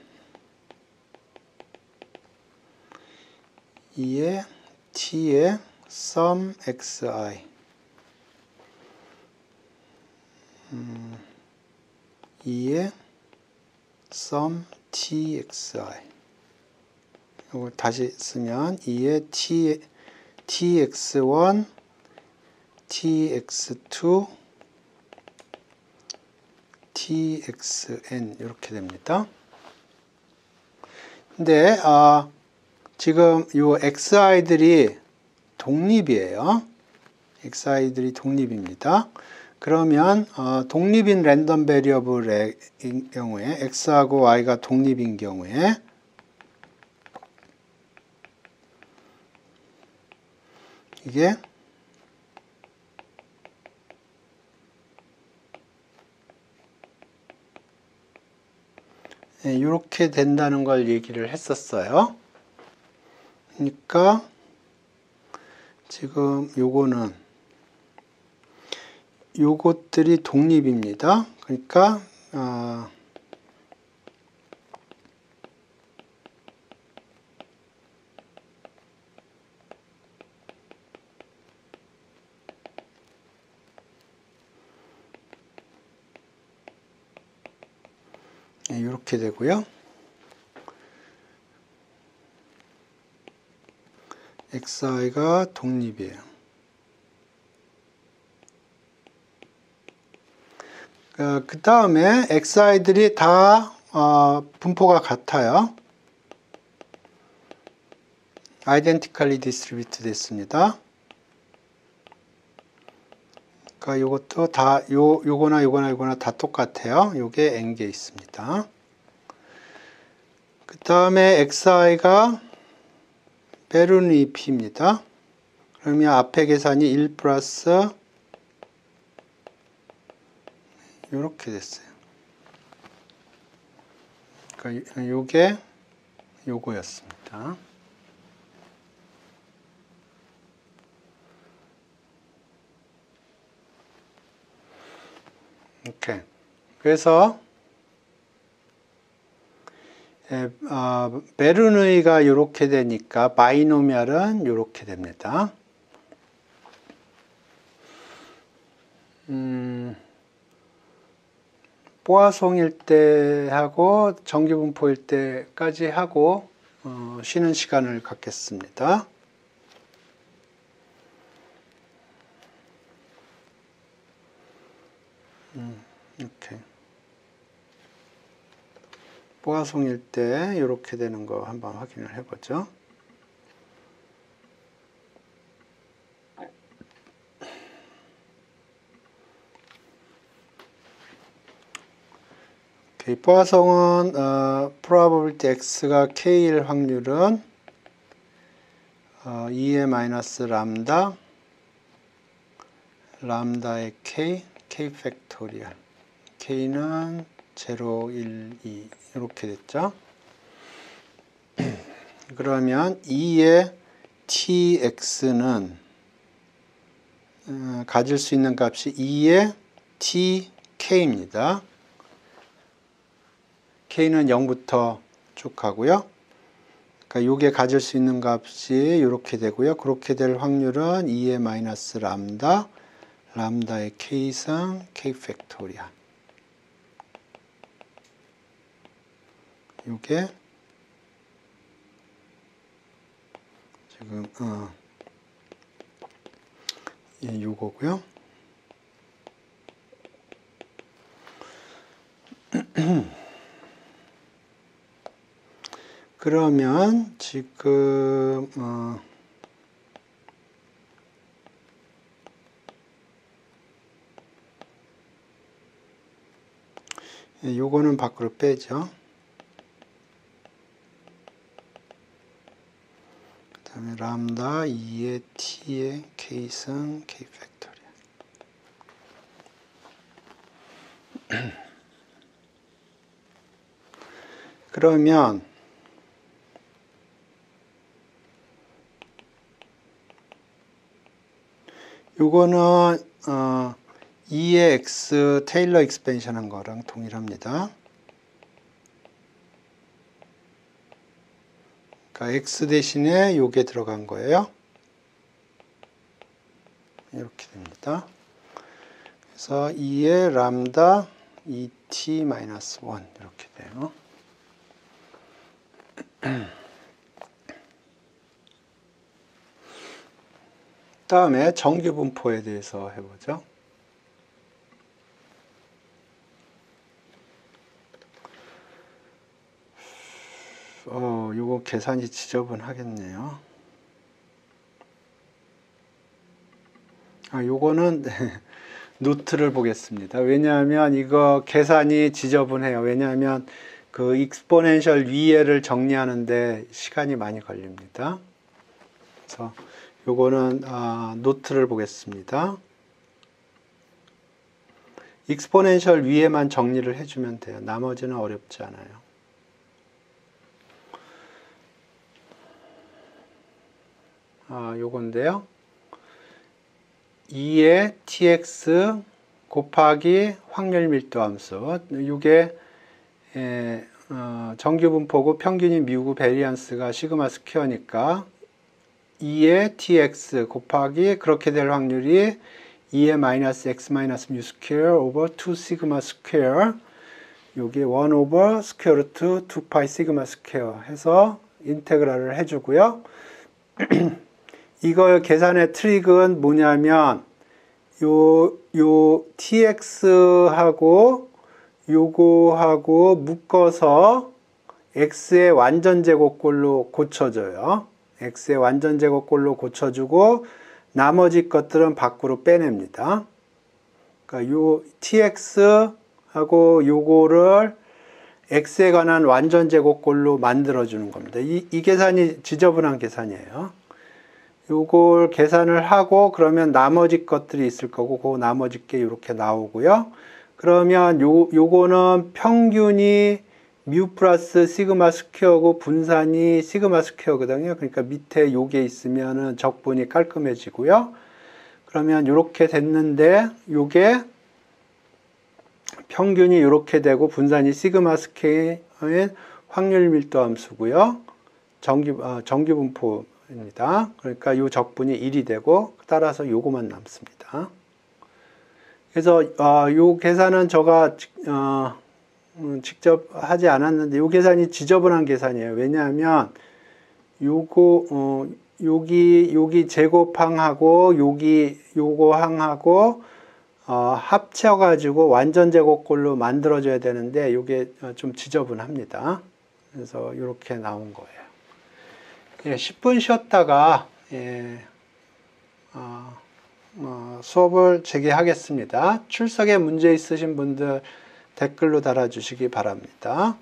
2의 t의 sum xi 2의 sum txi 이걸 다시 쓰면 2의 tx1 tx2 txn 이렇게 됩니다. 근데 지금 요 xi들이 독립이에요. xi들이 독립입니다. 그러면 독립인 랜덤 베리어블의 경우에 x하고 y가 독립인 경우에 이게 이렇게 된다는 걸 얘기를 했었어요. 그러니까 지금 요것들이 독립입니다. 그러니까 이렇게 되고요. xi가 독립이에요. 그 다음에 xi들이 다 분포가 같아요. identically distributed 됐습니다. 그러니까 요것도 다 요거나 다 똑같아요. 요게 n개 있습니다. 그 다음에 xi가 베르누이 p입니다. 그러면 앞에 계산이 1 플러스 이렇게 됐어요. 그러니까 요게 요거였습니다. 오케이. 그래서 베르누이가 이렇게 되니까 바이노미얼은 이렇게 됩니다. 포화송일 때 하고 정기분포일 때까지 하고 쉬는 시간을 갖겠습니다. 이렇게 포화송일 때 이렇게 되는 거 한번 확인을 해보죠. 포화송은 probability x가 k일 확률은 2의 마이너스 람다, 람다의 k 팩토리얼. k는 0, 1, 2 이렇게 됐죠. 그러면 2의 tx는 가질 수 있는 값이 2의 tk입니다. k는 0부터 쭉 가고요. 그러니까 요게 가질 수 있는 값이 이렇게 되고요. 그렇게 될 확률은 2의 마이너스 람다, 람다의 k승 k 팩토리얼. 요게 지금 요거고요. 그러면 지금 요거는 밖으로 빼죠. 그 다음에 람다 2의 t의 k승 k 팩토리얼. 그러면 요거는 2의 x 테일러 익스펜션 한 거랑 동일합니다. 그러니까 x 대신에 요게 들어간 거예요. 이렇게 됩니다. 그래서 2의 람다 2t-1 이렇게 돼요. 다음에 정규 분포에 대해서 해보죠. 요거 계산이 지저분하겠네요. 요거는 노트를 보겠습니다. 왜냐하면 이거 계산이 지저분해요. 왜냐하면 그 익스포넨셜 위에를 정리하는데 시간이 많이 걸립니다. 그래서 요거는 노트를 보겠습니다. 익스포넨셜 위에만 정리를 해주면 돼요. 나머지는 어렵지 않아요. 요건데요. 2의 tx 곱하기 확률 밀도 함수. 이게 정규 분포고 평균이 미우고 베리언스가 시그마 스퀘어니까 2의 tx 곱하기 그렇게 될 확률이 2의 마이너스 x 마이너스 뮤 스퀘어 오버 2 시그마 스퀘어. 요게 1 오버 스퀘어 루트 2 파이 시그마 스퀘어 해서 인테그랄을 해주고요. 이거 계산의 트릭은 뭐냐면 요 tx하고 요거하고 묶어서 x의 완전 제곱꼴로 고쳐줘요. x의 완전 제곱꼴로 고쳐주고 나머지 것들은 밖으로 빼냅니다. 그러니까 요 tx하고 요거를 x에 관한 완전 제곱꼴로 만들어주는 겁니다. 이 계산이 지저분한 계산이에요. 요걸 계산을 하고 그러면 나머지 것들이 있을 거고 그 나머지 게 이렇게 나오고요. 그러면 요거는 평균이 뮤 플러스 시그마 스퀘어고 분산이 시그마 스퀘어거든요. 그러니까 밑에 요게 있으면은 적분이 깔끔해지고요. 그러면 이렇게 됐는데 요게 평균이 이렇게 되고 분산이 시그마 스퀘어인 확률 밀도 함수고요. 정규 분포입니다. 그러니까 요 적분이 1이 되고 따라서 요거만 남습니다. 그래서 요 계산은 제가 직접 하지 않았는데 요 계산이 지저분한 계산이에요. 왜냐하면 요거 여기 제곱항하고 요거 항하고 합쳐가지고 완전 제곱꼴로 만들어줘야 되는데 요게 좀 지저분합니다. 그래서 이렇게 나온 거예요. 예, 10분 쉬었다가 수업을 재개하겠습니다. 출석에 문제 있으신 분들 댓글로 달아주시기 바랍니다.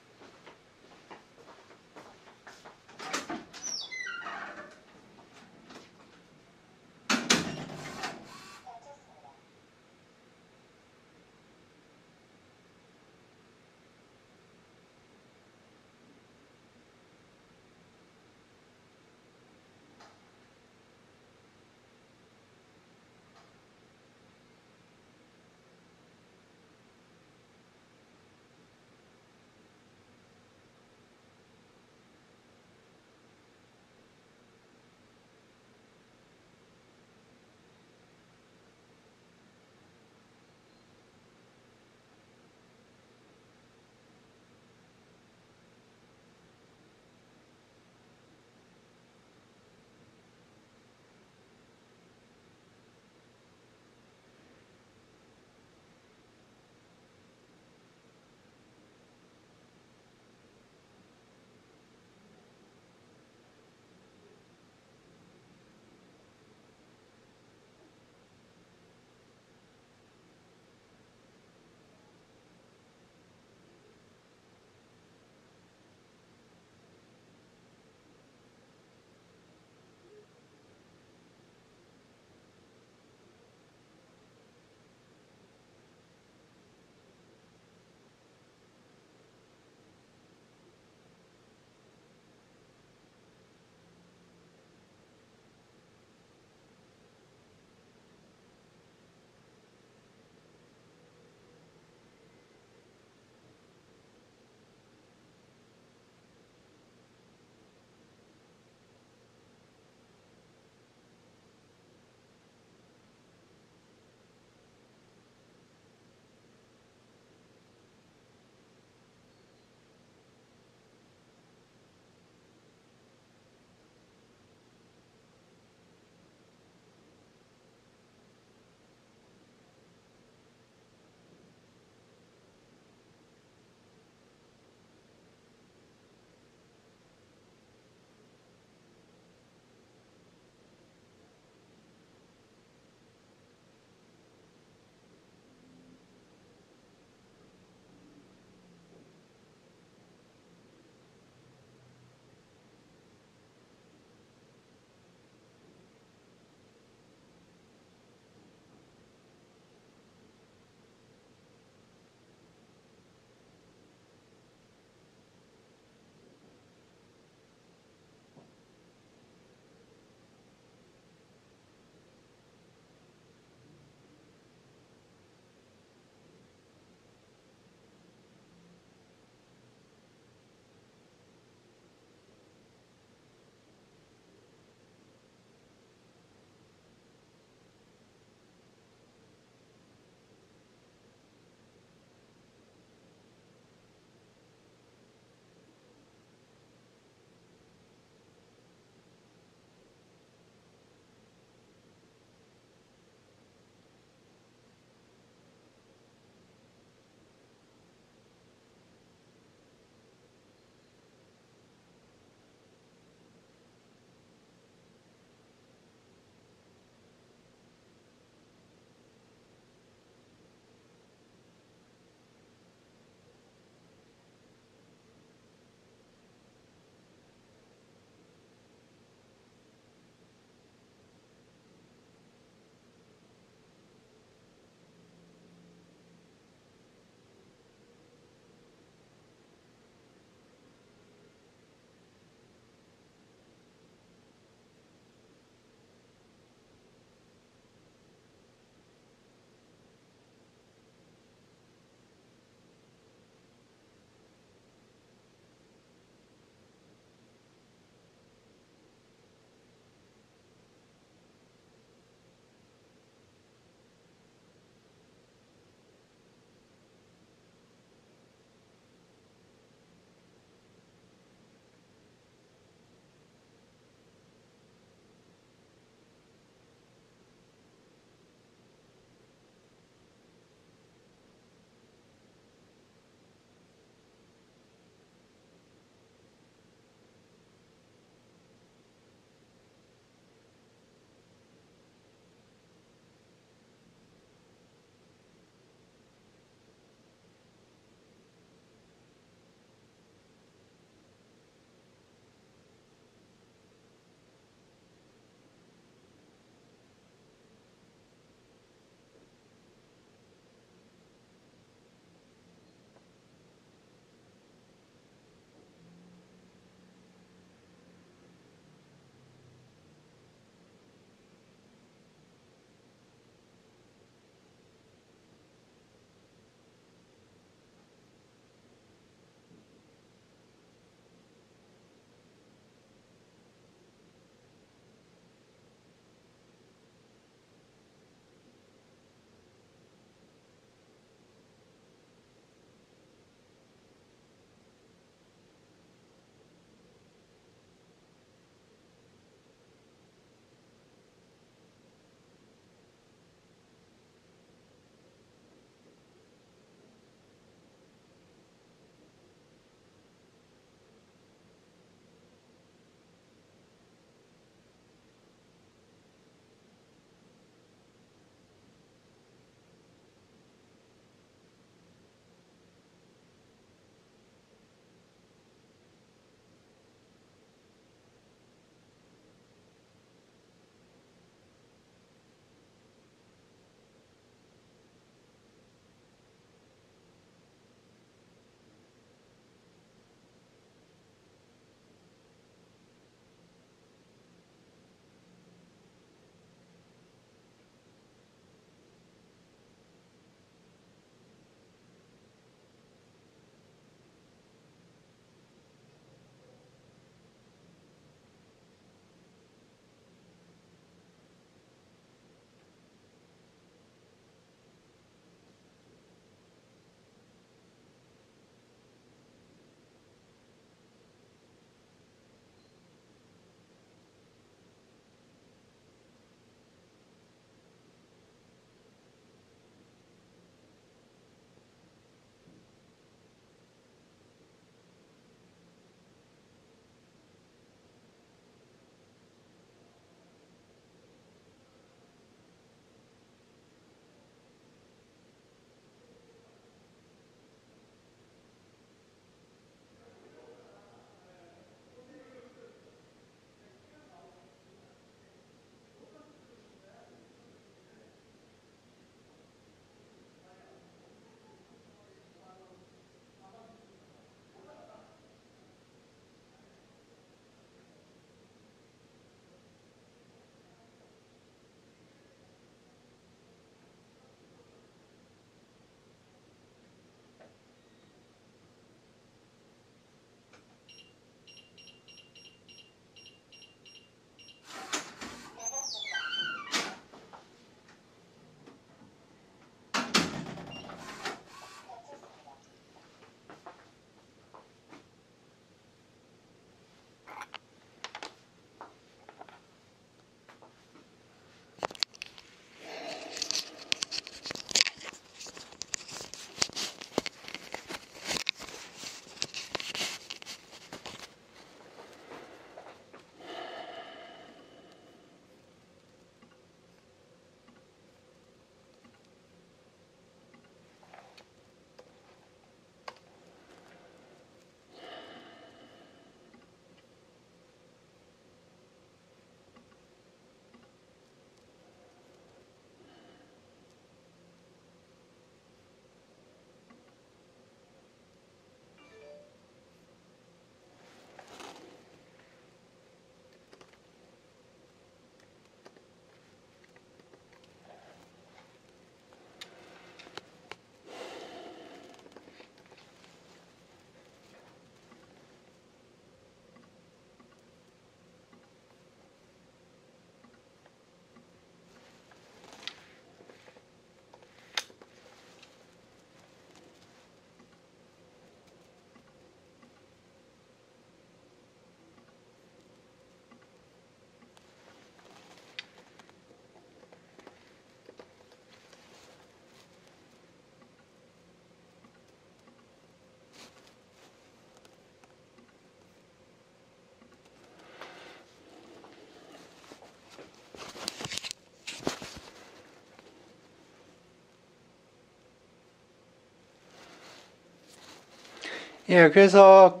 예, 그래서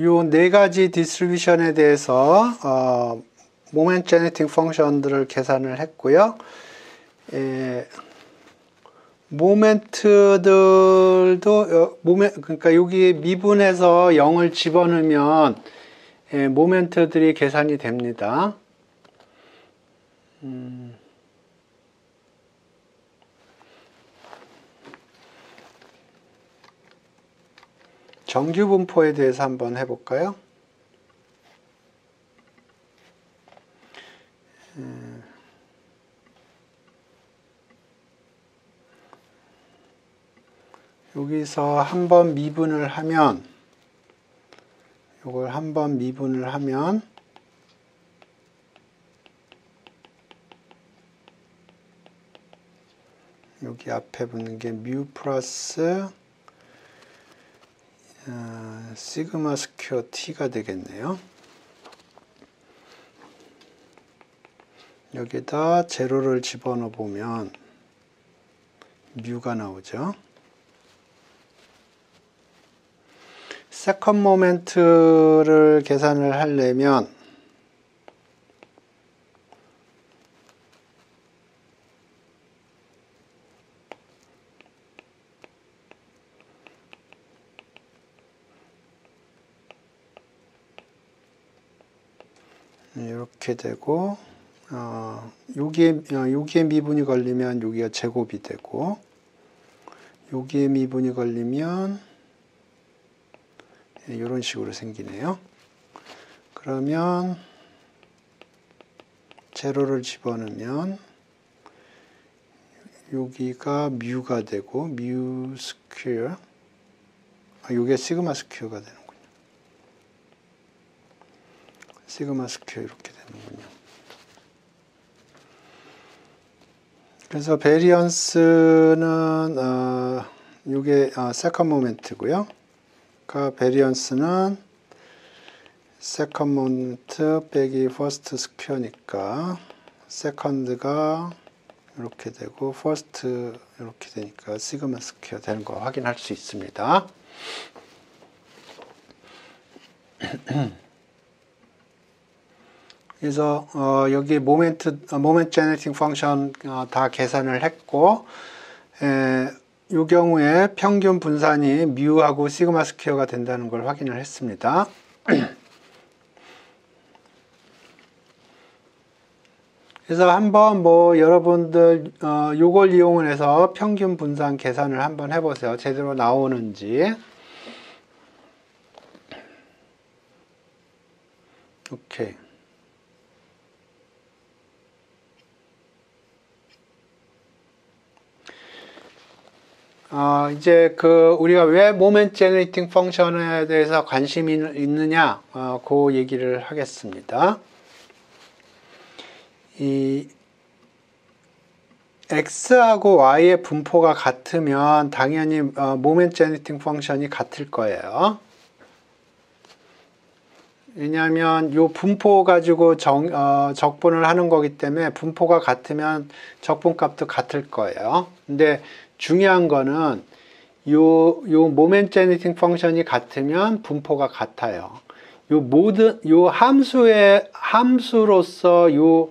요 네 가지 디스트리뷰션에 대해서 모멘트 제너레이팅 펑션들을 계산을 했고요. 예, 모멘트들도 그러니까 여기 미분해서 0을 집어넣으면 예, 모멘트들이 계산이 됩니다. 정규 분포에 대해서 한번 해볼까요? 여기서 한번 미분을 하면 이걸 한번 미분을 하면 여기 앞에 붙는 게 뮤 플러스 시그마 스퀘어 t가 되겠네요. 여기다 제로를 집어넣어 보면 뮤가 나오죠. 세컨 모멘트를 계산을 하려면 이렇게 되고 여기에 미분이 걸리면 여기가 제곱이 되고 여기에 미분이 걸리면 이런 식으로 생기네요. 그러면 제로를 집어넣으면 여기가 뮤가 되고 뮤 스퀘어 이게 시그마 스퀘어가 되는군요. 시그마 스퀘어 이렇게 되는군요. 그래서 베리언스는 이게 세컨 모멘트고요. 그러니까 베리언스는 세컨 모멘트 빼기 퍼스트 스퀘어니까 세컨드가 이렇게 되고 퍼스트 이렇게 되니까 시그마 스퀘어 되는 거 확인할 수 있습니다. 그래서 여기 모멘트 제너레이팅 펑션 다 계산을 했고 이 경우에 평균 분산이 뮤하고 시그마 스퀘어가 된다는 걸 확인을 했습니다. 그래서 한번 여러분들 요걸 이용을 해서 평균 분산 계산을 한번 해보세요. 제대로 나오는지. 오케이. 이제 우리가 왜 모멘트 제너레이팅 펑션에 대해서 관심이 있느냐, 그 얘기를 하겠습니다. 이 x하고 y의 분포가 같으면 당연히 모멘트 제너레이팅 펑션이 같을 거예요. 왜냐하면 이 분포 가지고 적분을 하는 거기 때문에 분포가 같으면 적분값도 같을 거예요. 근데 중요한 거는 요 모멘트 제너레이팅 펑션이 같으면 분포가 같아요. 요 함수로서 요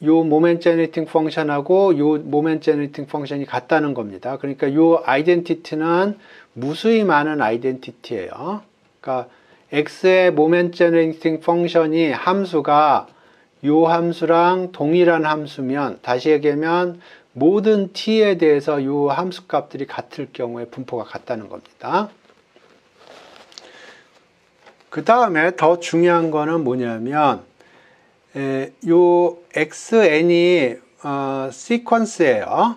모멘트 제너레이팅 펑션하고 요 모멘트 제너레이팅 펑션이 같다는 겁니다. 그러니까 요 아이덴티티는 무수히 많은 아이덴티티예요. 그러니까 x의 모멘트 제너레이팅 펑션이 함수가 요 함수랑 동일한 함수면, 다시 얘기하면 모든 t에 대해서 요 함수 값들이 같을 경우에 분포가 같다는 겁니다. 그 다음에 더 중요한 거는 뭐냐면 요 xn이 시퀀스예요.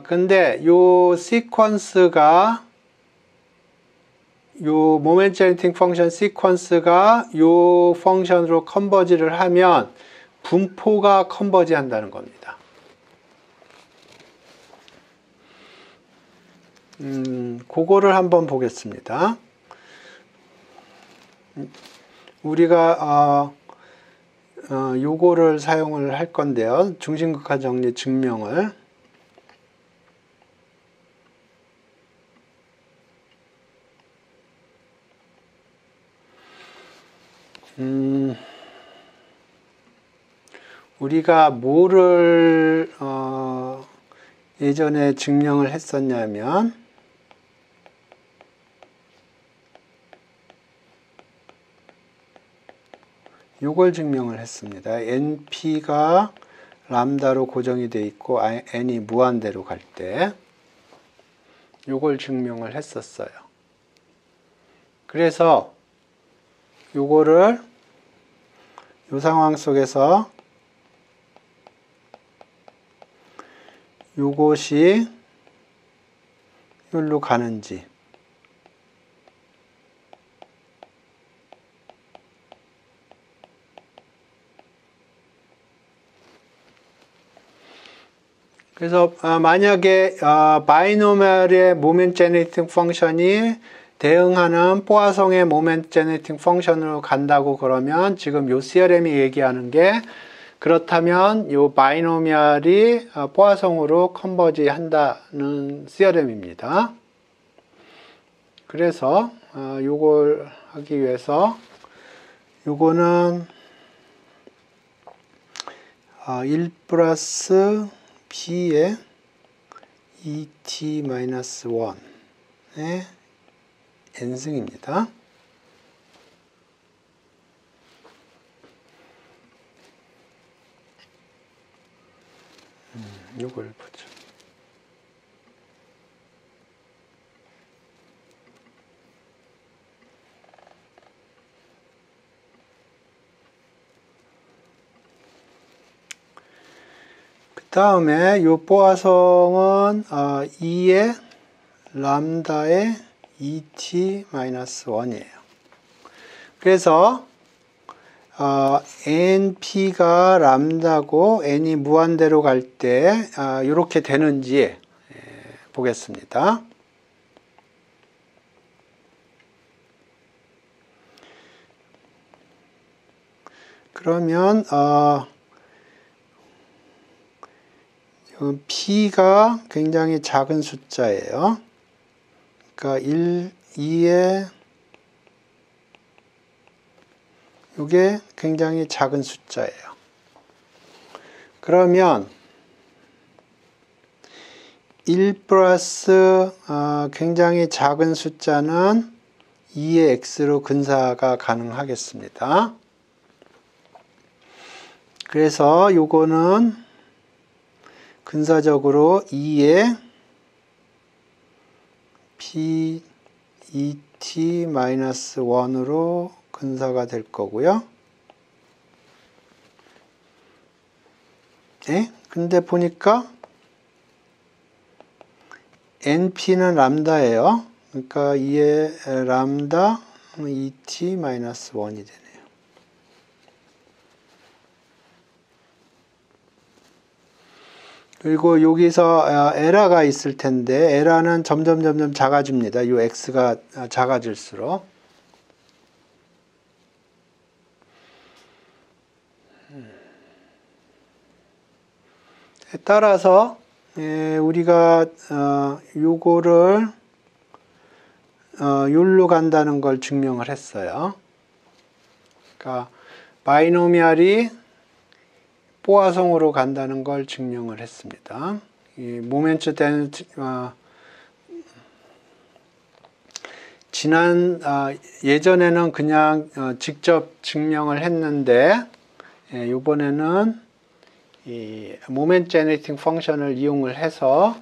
근데 요 시퀀스가 요 모멘트 제너레이팅 펑션 시퀀스가 요 펑션으로 컨버지를 하면 분포가 컨버지 한다는 겁니다. 그거를 한번 보겠습니다. 우리가 요거를 사용을 할 건데요. 중심극화 정리 증명을. 우리가 뭐를 예전에 증명을 했었냐면 요걸 증명을 했습니다. NP가 람다로 고정이 되어 있고 n이 무한대로 갈 때 요걸 증명을 했었어요. 그래서 요거를 요 상황 속에서 요것이 여기로 가는지 그래서 만약에 바이노멀의 모멘트 제너레이팅 펑션이 대응하는 포화성의 모멘트 제너레이팅 펑션으로 간다고 그러면 지금 요 시어렘이 얘기하는 게 그렇다면 요 바이노멀이 포화성으로 컨버지 한다는 시어렘입니다. 그래서 요걸 하기 위해서 요거는 1 플러스 b의 et-1의 n승입니다. 요걸 보죠. 그 다음에 요 포화성은 2의 람다의 et-1이에요. 그래서 np가 람다고 n이 무한대로 갈 때 이렇게 되는지 보겠습니다. 그러면 p가 굉장히 작은 숫자예요. 그러니까 2의 이게 굉장히 작은 숫자예요. 그러면 1 플러스 굉장히 작은 숫자는 2의 x로 근사가 가능하겠습니다. 그래서 요거는 근사적으로 2의 p et-1으로 근사가 될 거고요. 네? 근데 보니까 np는 람다예요. 그러니까 2의 람다 et-1이 되네요. 그리고 여기서 에라가 있을 텐데 에라는 점점 작아집니다. 이 x가 작아질수록. 따라서 우리가 요거를 요로 간다는 걸 증명을 했어요. 그러니까 바이노미얼이 포화성으로 간다는 걸 증명을 했습니다. 이 모멘트 예전에는 그냥 직접 증명을 했는데 이번에는 이 모멘트 제너레이팅 펑션을 이용을 해서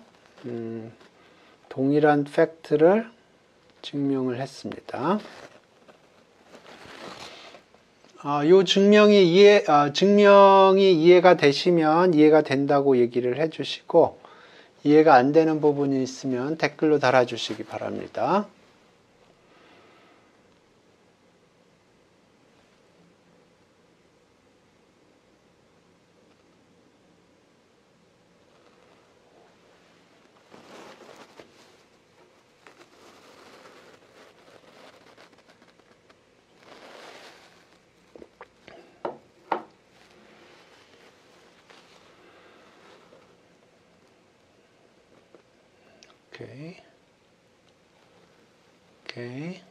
동일한 팩트를 증명을 했습니다. 이 증명이 이해가 되시면 이해가 된다고 얘기를 해주시고 이해가 안 되는 부분이 있으면 댓글로 달아주시기 바랍니다. 오케이.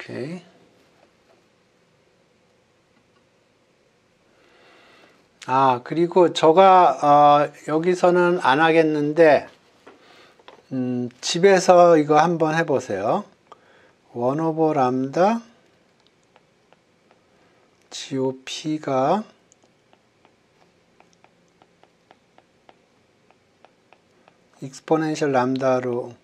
오케이. 그리고 제가 여기서는 안 하겠는데 집에서 이거 한번 해보세요. 1 오버 람다 GOP가 익스포넨셜 람다로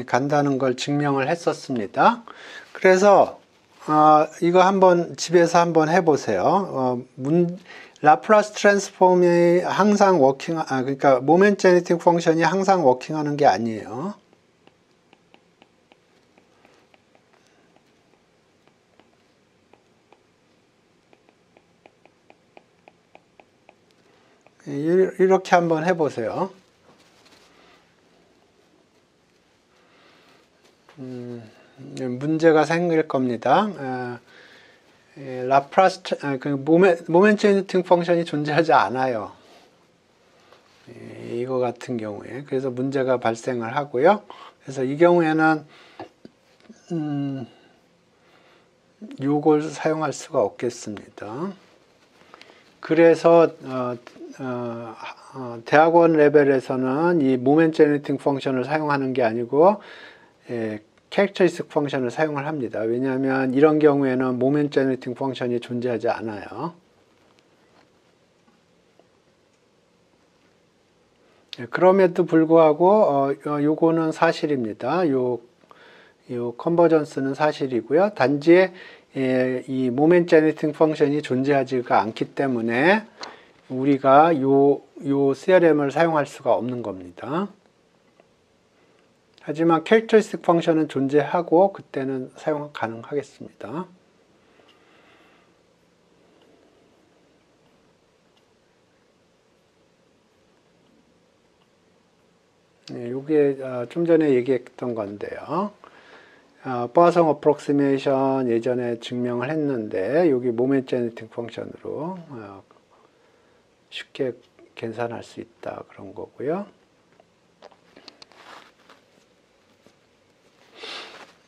간다는 걸 증명을 했었습니다. 그래서 이거 한번 집에서 한번 해보세요. 라플라스 트랜스폼이 항상 그러니까 모멘트 제네틱 펑션이 항상 워킹하는 게 아니에요. 이렇게 한번 해보세요. 문제가 생길 겁니다. 라플라스 모멘트 제네팅 펑션이 존재하지 않아요. 이거 같은 경우에 그래서 문제가 발생을 하고요. 그래서 이 경우에는 요걸 사용할 수가 없겠습니다. 그래서 대학원 레벨에서는 이 모멘트 제네팅 펑션을 사용하는 게 아니고 캐릭터리스틱 펑션을 사용을 합니다. 왜냐하면 이런 경우에는 모멘트 제네팅 펑션이 존재하지 않아요. 그럼에도 불구하고 요거는 사실입니다. 요 컨버전스는 사실이고요. 단지 이 모멘트 제네팅 펑션이 존재하지가 않기 때문에 우리가 요 CRM을 사용할 수가 없는 겁니다. 하지만 캐릭터리스틱 펑션은 존재하고 그때는 사용 가능하겠습니다. 이게 좀 전에 얘기했던 건데요. 포아송 어프록시메이션 예전에 증명을 했는데 여기 모멘트 제네팅 펑션으로 쉽게 계산할 수 있다 그런 거고요.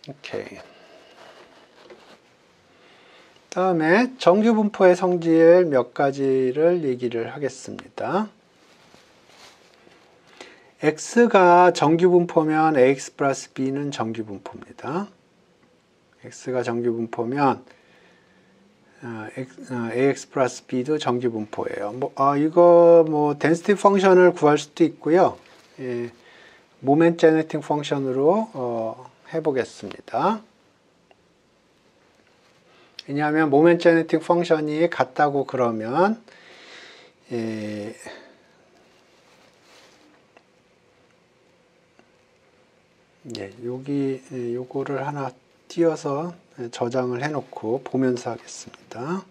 오케이. 다음에 정규 분포의 성질 몇 가지를 얘기를 하겠습니다. x가 정규 분포면 ax 플러스 b는 정규 분포입니다. x가 정규 분포면 ax 플러스 b도 정규 분포예요. 이거 density 펑션을 구할 수도 있고요. 모멘트 제네팅 펑션으로 해보겠습니다. 왜냐하면 모멘트 제네팅 펑션이 같다고 그러면 요거를 하나 띄어서 저장을 해놓고 보면서 하겠습니다.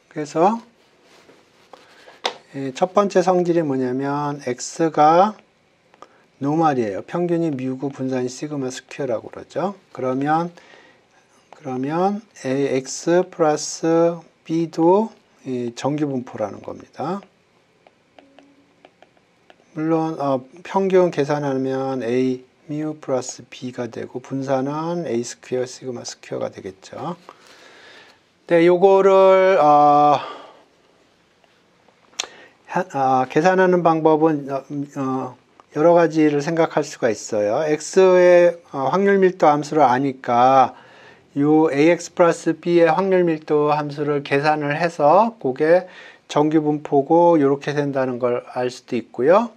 그래서 첫 번째 성질이 뭐냐면 x가 노멀이에요. 평균이 뮤고 분산이 시그마 스퀘어라고 그러죠. 그러면 ax 플러스 b도 정규 분포라는 겁니다. 물론 평균 계산하면 a 뮤 플러스 b가 되고 분산은 a 스퀘어 시그마 스퀘어가 되겠죠. 네, 요거를 계산하는 방법은 여러 가지를 생각할 수가 있어요. x의 확률 밀도 함수를 아니까 요 ax 플러스 b의 확률 밀도 함수를 계산을 해서 그게 정규 분포고 이렇게 된다는 걸 알 수도 있고요.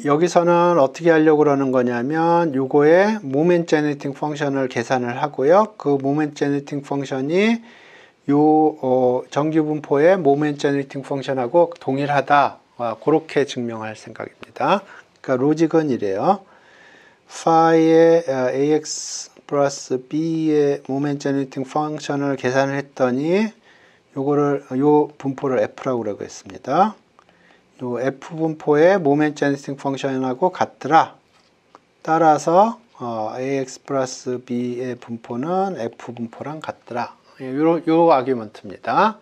여기서는 어떻게 하려고 그러는 거냐면 요거의 모멘트 제네팅 펑션을 계산을 하고요. 그 모멘트 제네팅 펑션이 요 정규 분포의 모멘트 제네팅 펑션하고 동일하다. 그렇게 증명할 생각입니다. 그러니까 로직은 이래요. 파이의 ax 플러스 b의 모멘트 제네팅 펑션을 계산을 했더니 요 분포를 f라고 그러고 있습니다. 요 f 분포의 모멘트 제네팅 펑션하고 같더라. 따라서 ax 플러스 b의 분포는 f 분포랑 같더라. 요 아규먼트입니다.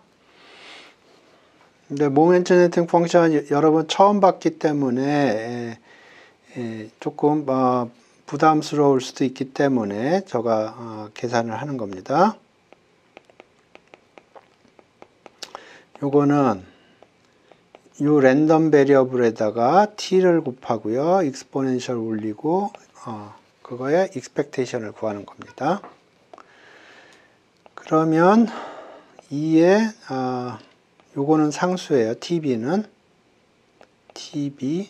근데 모멘트 제너레이팅 펑션 여러분 처음 봤기 때문에 조금 부담스러울 수도 있기 때문에 제가 계산을 하는 겁니다. 요거는 요 랜덤 베리어블에다가 t를 곱하고요. 익스포넨셜 올리고 그거의 익스펙테이션을 구하는 겁니다. 그러면 2에 요거는 상수예요. tb는 tb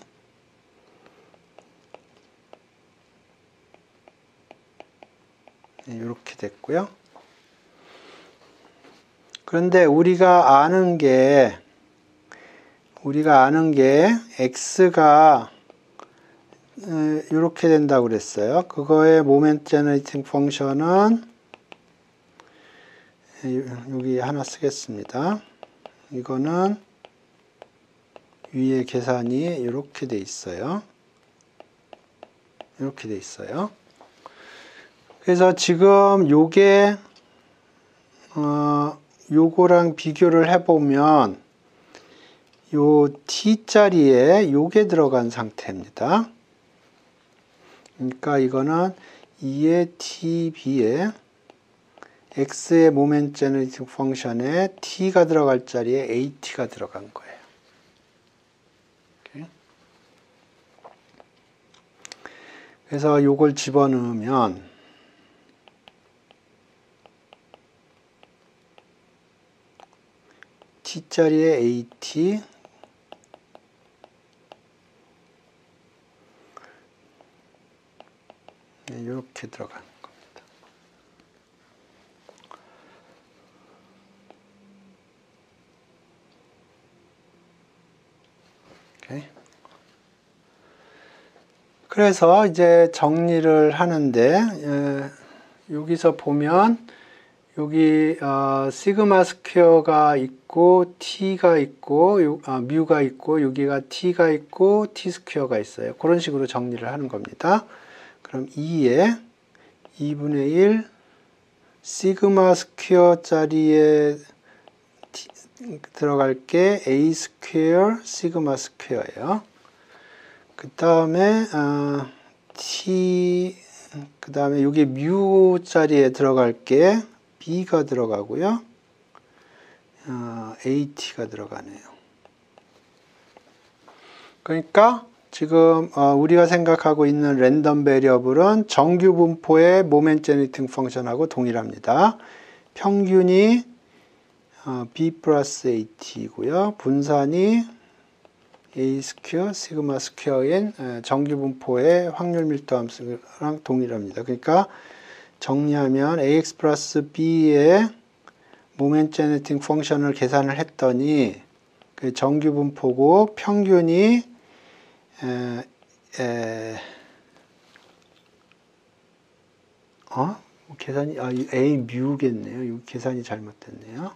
이렇게 됐고요. 그런데 우리가 아는 게 x가 이렇게 된다고 그랬어요. 그거의 모멘트 제너레이팅 펑션은 여기 하나 쓰겠습니다. 이거는 위에 계산이 이렇게 돼 있어요. 이렇게 돼 있어요. 그래서 지금 요게 요거랑 비교를 해보면 요 t자리에 요게 들어간 상태입니다. 그러니까 이거는 2의 tb에 x의 모멘트 제너레이팅 펑션에 t가 들어갈 자리에 at가 들어간 거예요. 이렇게. 그래서 요걸 집어넣으면 t자리에 at 이렇게 들어가는 겁니다. 오케이. 그래서 이제 정리를 하는데 여기서 보면 여기 시그마 스퀘어가 있고 t가 있고 뮤가 있고 여기가 t가 있고 t 스퀘어가 있어요. 그런 식으로 정리를 하는 겁니다. 그럼 2에 2분의 1 시그마 스퀘어 자리에 들어갈 게 a 스퀘어 시그마 스퀘어예요. 그 다음에 그 다음에 여기 뮤 자리에 들어갈 게 b가 들어가고요. at가 들어가네요. 그러니까 지금 우리가 생각하고 있는 랜덤 베리어블은 정규 분포의 모멘트 제너레이팅 펑션하고 동일합니다. 평균이 b 플러스 at이고요. 분산이 a 스퀘어 시그마 스퀘어인 정규 분포의 확률 밀도 함수랑 동일합니다. 그러니까 정리하면 ax 플러스 b의 모멘트 제너레이팅 펑션을 계산을 했더니 그 정규 분포고 평균이 계산이 a 뮤겠네요. 이거 계산이 잘못됐네요.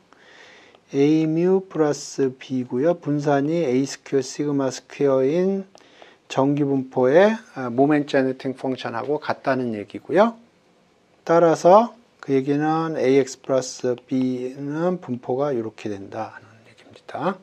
a 뮤 플러스 b고요. 분산이 a 스퀘어 시그마 스퀘어인 정규 분포의 모멘트 제너레이팅 펑션하고 같다는 얘기고요. 따라서 그 얘기는 ax 플러스 b는 분포가 이렇게 된다는 얘기입니다.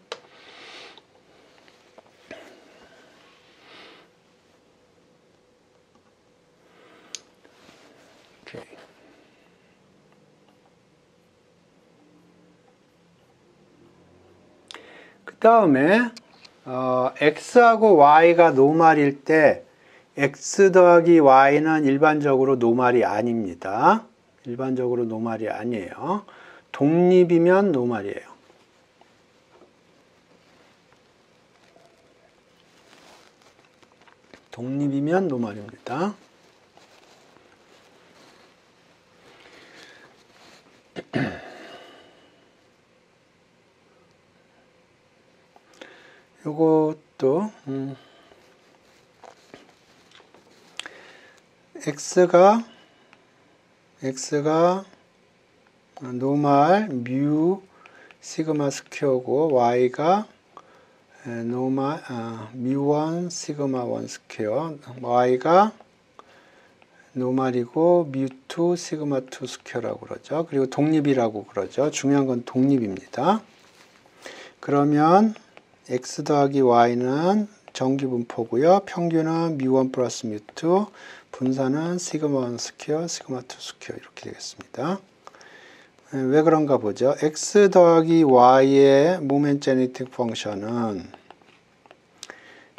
그 다음에 x하고 y가 노말일 때 x 더하기 y는 일반적으로 노말이 아닙니다. 일반적으로 노말이 아니에요. 독립이면 노말이에요. 독립이면 노말입니다. 요것도 x가 노말 뮤 시그마 스퀘어고 y가 노말 뮤1 시그마 1 스퀘어 y가 노말이고 뮤2 시그마 2 스퀘어라고 그러죠. 그리고 독립이라고 그러죠. 중요한 건 독립입니다. 그러면 x 더하기 y는 정규분포고요. 평균은 뮤1 플러스 뮤2, 분산은 시그마 1 스퀘어, 시그마 2 스퀘어 이렇게 되겠습니다. 왜 그런가 보죠. x 더하기 y의 모멘 제네틱 펑션은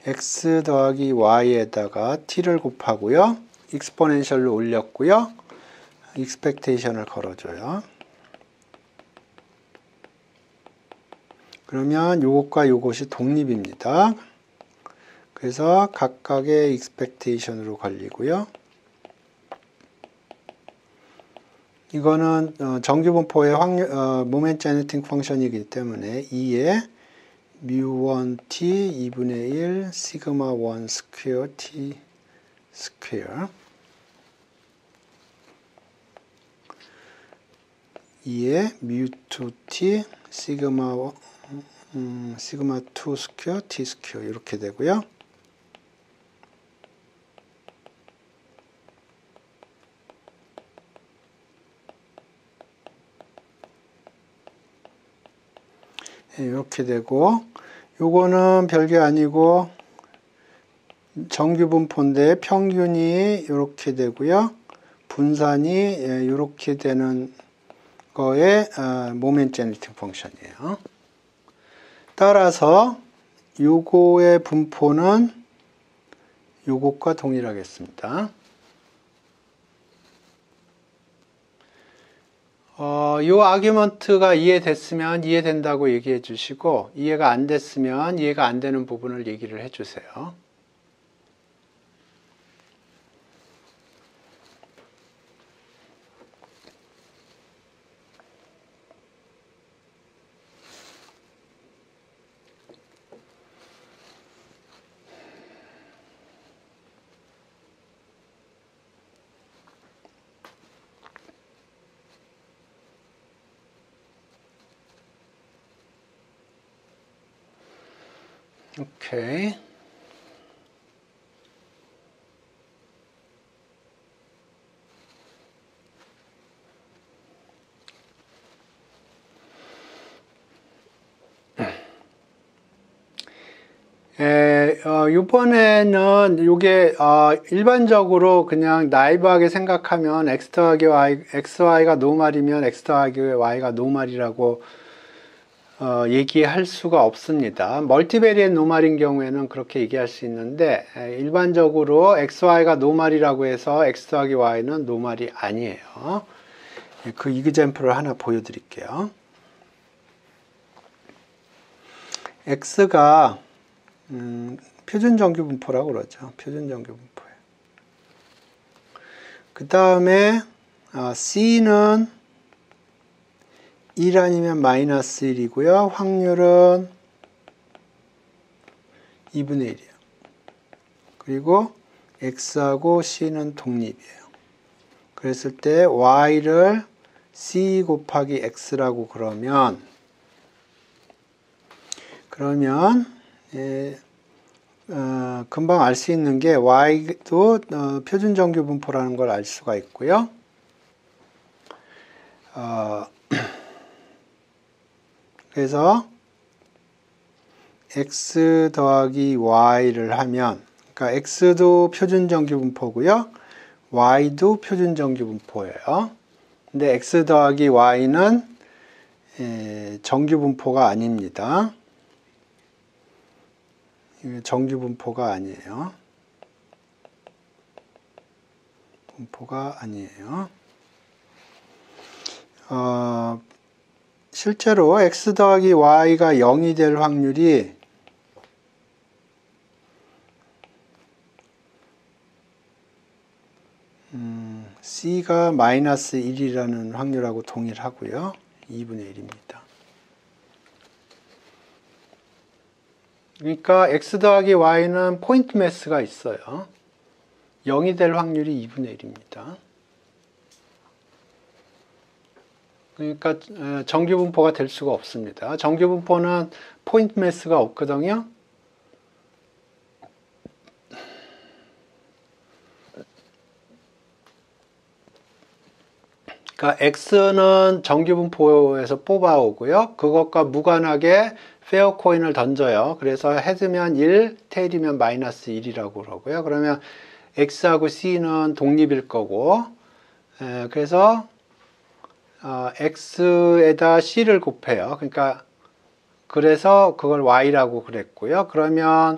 x 더하기 y에다가 t를 곱하고요. 익스포넨셜로 올렸고요. 익스펙테이션을 걸어줘요. 그러면 요것과 요것이 독립입니다. 그래서 각각의 익스펙테이션으로 걸리고요. 이거는 정규분포의 모멘 제네틱 펑션이기 때문에 2에 뮤1t 2분의 1 시그마 1 스퀘어 t 스퀘어 2에 뮤2t 시그마 2 스퀘어 t 스퀘어 이렇게 되고요. 이렇게 되고, 요거는 별게 아니고 정규분포인데 평균이 이렇게 되고요. 분산이 이렇게 되는 거에 모멘 제네틱 펑션이에요. 따라서 요거의 분포는 요것과 동일하겠습니다. 요 아규먼트가 이해됐으면 이해된다고 얘기해 주시고, 이해가 안 됐으면 이해가 안 되는 부분을 얘기를 해 주세요. 오케이. 이번에는 요게 일반적으로 그냥 나이브하게 생각하면 x 더하기 y, xy가 노말이면 x 더하기 y가 노말이라고 얘기할 수가 없습니다. 멀티베리엣 노말인 경우에는 그렇게 얘기할 수 있는데 일반적으로 xy가 노말이라고 해서 x 더하기 y는 노말이 아니에요. 그 이그젬플을 하나 보여드릴게요. x가 표준정규분포라고 그러죠. 표준정규분포예요. 그 다음에 c는 1 아니면 마이너스 1이고요. 확률은 2분의 1이에요. 그리고 x하고 c는 독립이에요. 그랬을 때 y를 c 곱하기 x라고 그러면 금방 알 수 있는 게 y도 표준정규분포라는 걸 알 수가 있고요. 그래서 x 더하기 y를 하면, 그러니까 x도 표준정규분포고요. y도 표준정규분포예요. 근데 x 더하기 y는 정규분포가 아닙니다. 정규분포가 아니에요. 분포가 아니에요. 실제로 x 더하기 y가 0이 될 확률이 c가 마이너스 1이라는 확률하고 동일하고요. 2분의 1입니다. 그러니까 x 더하기 y는 포인트 매스가 있어요. 0이 될 확률이 2분의 1입니다. 그러니까 정규분포가 될 수가 없습니다. 정규분포는 포인트 매스가 없거든요. 그러니까 X는 정규분포에서 뽑아오고요. 그것과 무관하게 페어 코인을 던져요. 그래서 헤드면 1, 테일이면 마이너스 1이라고 그러고요. 그러면 X하고 C는 독립일 거고, 그래서 X에다 C를 곱해요. 그러니까 그래서 그걸 Y라고 그랬고요. 그러면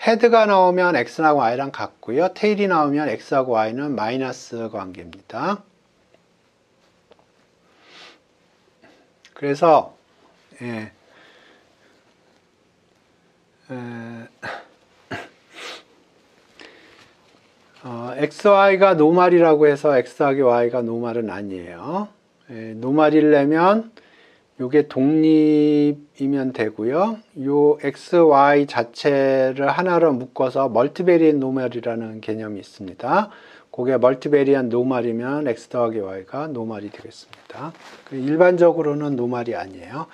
헤드가 나오면 X하고 Y랑 같고요. 테일이 나오면 X하고 Y는 마이너스 관계입니다. 그래서 XY가 노말이라고 해서 X하고 Y가 노말은 아니에요. 노말이려면 요게 독립이면 되고요. 요 XY 자체를 하나로 묶어서 멀티베리언 노말이라는 개념이 있습니다. 그게 멀티베리언 노말이면 X 더하기 Y가 노말이 되겠습니다. 일반적으로는 노말이 아니에요.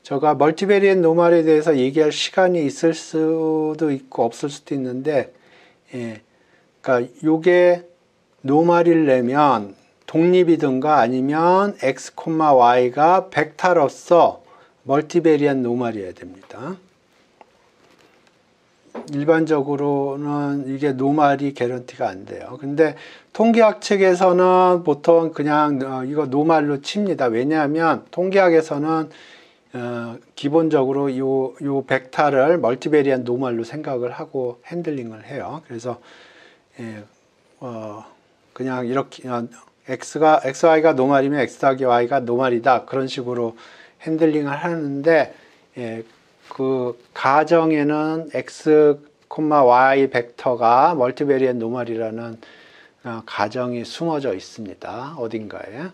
제가 멀티베리언 노말에 대해서 얘기할 시간이 있을 수도 있고 없을 수도 있는데, 그러니까 요게 노말이려면 독립이든가 아니면 X, Y가 벡터로서 멀티베리언 노말이어야 됩니다. 일반적으로는 이게 노말이 개런티가 안 돼요. 근데 통계학 책에서는 보통 그냥 이거 노말로 칩니다. 왜냐하면 통계학에서는 기본적으로 요 벡터를 멀티베리언 노말로 생각을 하고 핸들링을 해요. 그래서 그냥 이렇게 XY가 노말이면 X 더하기 Y가 노말이다. 그런 식으로 핸들링을 하는데, 그 가정에는 X, Y 벡터가 멀티베리언 노말이라는 가정이 숨어져 있습니다. 어딘가에.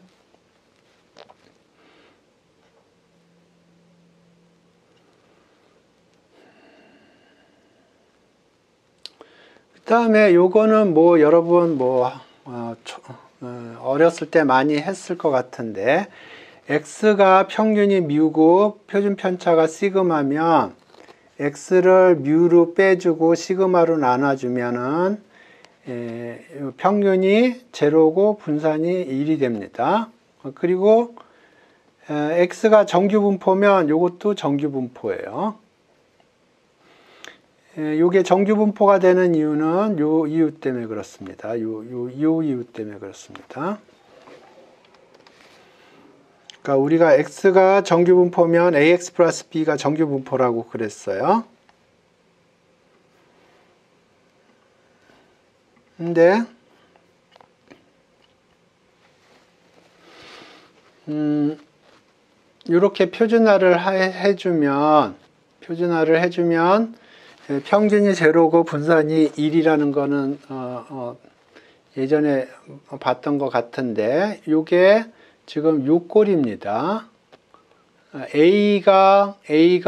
그 다음에 요거는 뭐 여러분 어렸을 때 많이 했을 것 같은데, X가 평균이 뮤고 표준 편차가 시그마면 X를 뮤로 빼주고 시그마로 나눠주면은 평균이 제로고 분산이 1이 됩니다. 그리고 X가 정규분포면 이것도 정규분포예요. 이게 정규분포가 되는 이유는 요 이유 때문에 그렇습니다. 요 이유 때문에 그렇습니다. 그러니까 우리가 X가 정규분포면 AX 플러스 B가 정규분포라고 그랬어요. 근데 이렇게 표준화를 해주면 평균이 제로고 분산이 1이라는 거는 예전에 봤던 것 같은데, 요게 지금 요 꼴입니다. A가 1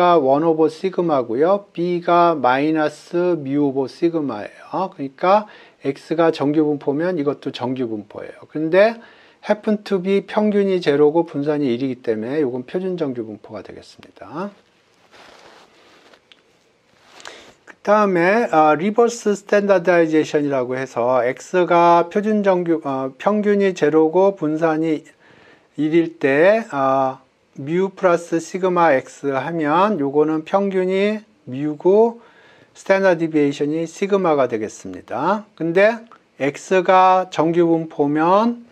오버 시그마고요. B가 마이너스 뮤 오버 시그마예요. 그러니까 X가 정규분포면 이것도 정규분포예요. 근데 happen to be 평균이 제로고 분산이 1이기 때문에 이건 표준 정규분포가 되겠습니다. 그 다음에 리버스 스탠다드이제이션이라고 해서 X가 평균이 제로고 분산이 1일 때 뮤 플러스 시그마 X 하면 요거는 평균이 뮤고 스탠다드 디비에이션이 시그마가 되겠습니다. 근데 X가 정규분포면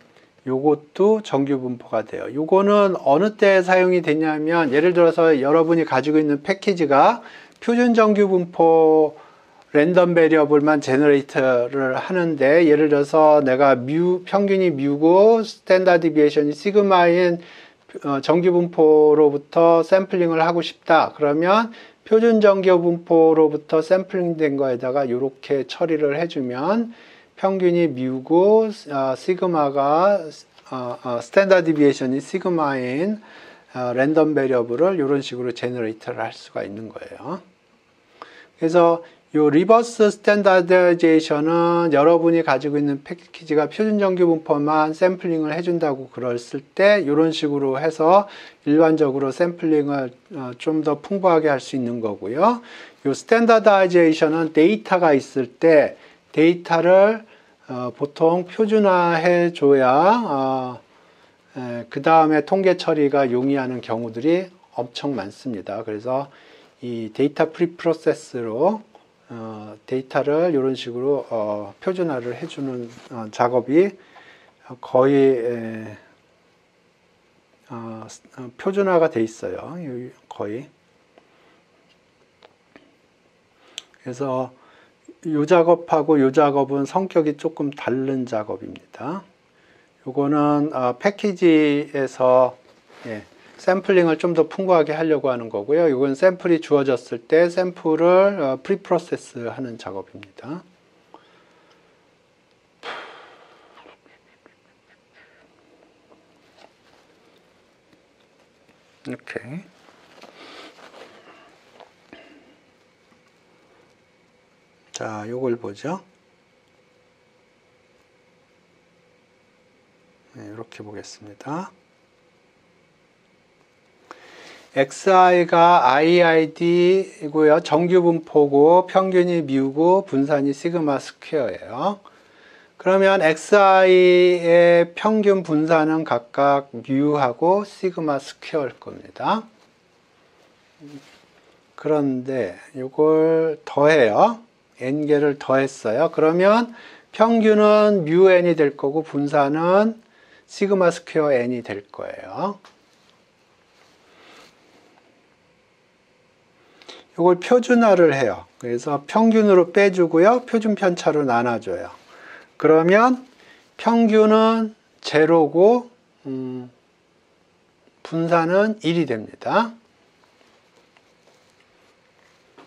요것도 정규분포가 돼요. 요거는 어느 때 사용이 되냐면, 예를 들어서 여러분이 가지고 있는 패키지가 표준 정규분포 랜덤 베리어블만 제너레이터를 하는데, 예를 들어서 내가 평균이 뮤고 스탠다드 디비에이션이 시그마인 정규분포로부터 샘플링을 하고 싶다. 그러면 표준 정규분포로부터 샘플링 된 거에다가 이렇게 처리를 해주면 평균이 뮤고 시그마가 스탠다드 디비에이션이 시그마인 랜덤 베리어블을 이런 식으로 제너레이터를 할 수가 있는 거예요. 그래서 요 리버스 스탠다드이제이션은 여러분이 가지고 있는 패키지가 표준 정규분포만 샘플링을 해준다고 그랬을 때 이런 식으로 해서 일반적으로 샘플링을 좀 더 풍부하게 할 수 있는 거고요. 요 스탠다드이제이션은 데이터가 있을 때 데이터를 보통 표준화해 줘야 그 다음에 통계 처리가 용이하는 경우들이 엄청 많습니다. 그래서 이 데이터 프리프로세스로 데이터를 이런 식으로 표준화를 해주는 작업이 거의 표준화가 돼 있어요. 거의. 그래서 이 작업하고 이 작업은 성격이 조금 다른 작업입니다. 요거는 패키지에서 샘플링을 좀 더 풍부하게 하려고 하는 거고요. 이건 샘플이 주어졌을 때 샘플을 프리프로세스 하는 작업입니다. 이렇게. 자, 요걸 보죠. 네, 이렇게 보겠습니다. xi가 iid이고요. 정규 분포고 평균이 μ고 분산이 시그마 스퀘어예요. 그러면 xi의 평균 분산은 각각 μ하고 시그마 스퀘어일 겁니다. 그런데 이걸 더해요. n개를 더했어요. 그러면 평균은 μn이 될 거고 분산은 시그마 스퀘어 n이 될 거예요. 이걸 표준화를 해요. 그래서 평균으로 빼주고요. 표준 편차로 나눠줘요. 그러면 평균은 제로고 분산은 1이 됩니다.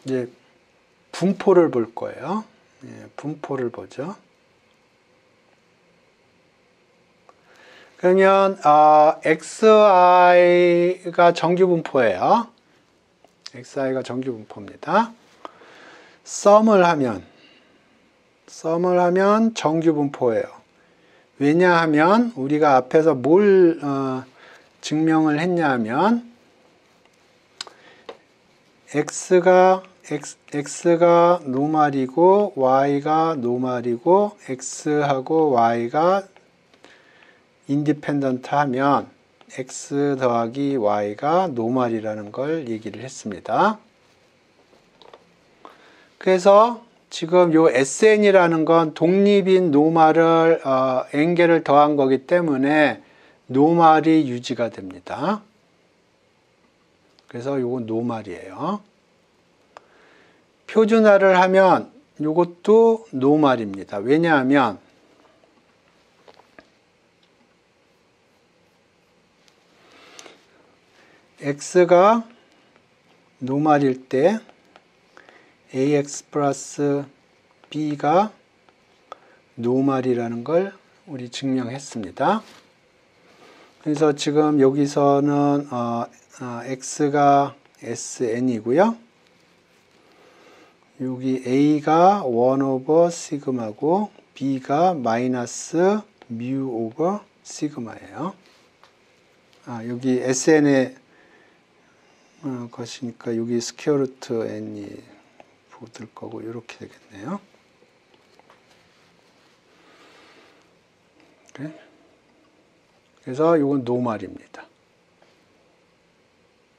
이제 분포를 볼 거예요. 분포를 보죠. 그러면 xi가 정규 분포예요. xi가 정규 분포입니다. 썸을 하면 정규 분포예요. 왜냐하면 우리가 앞에서 뭘 증명을 했냐면 x가 노말이고 y가 노말이고 x하고 y가 인디펜던트 하면 x 더하기 y가 노말이라는 걸 얘기를 했습니다. 그래서 지금 요 sn이라는 건 독립인 노말을 n개를 더한 거기 때문에 노말이 유지가 됩니다. 그래서 요건 노말이에요. 표준화를 하면 요것도 노말입니다. 왜냐하면 x가 노말일 때 ax 플러스 b가 노말이라는 걸 우리 증명했습니다. 그래서 지금 여기서는 x가 sn이고요. 여기 a가 1 오버 시그마고 b가 마이너스 뮤 오버 시그마예요. 여기 sn의 것이니까 여기 스퀘어 루트 n이 붙을 거고 이렇게 되겠네요. 그래? 그래서 이건 노말입니다.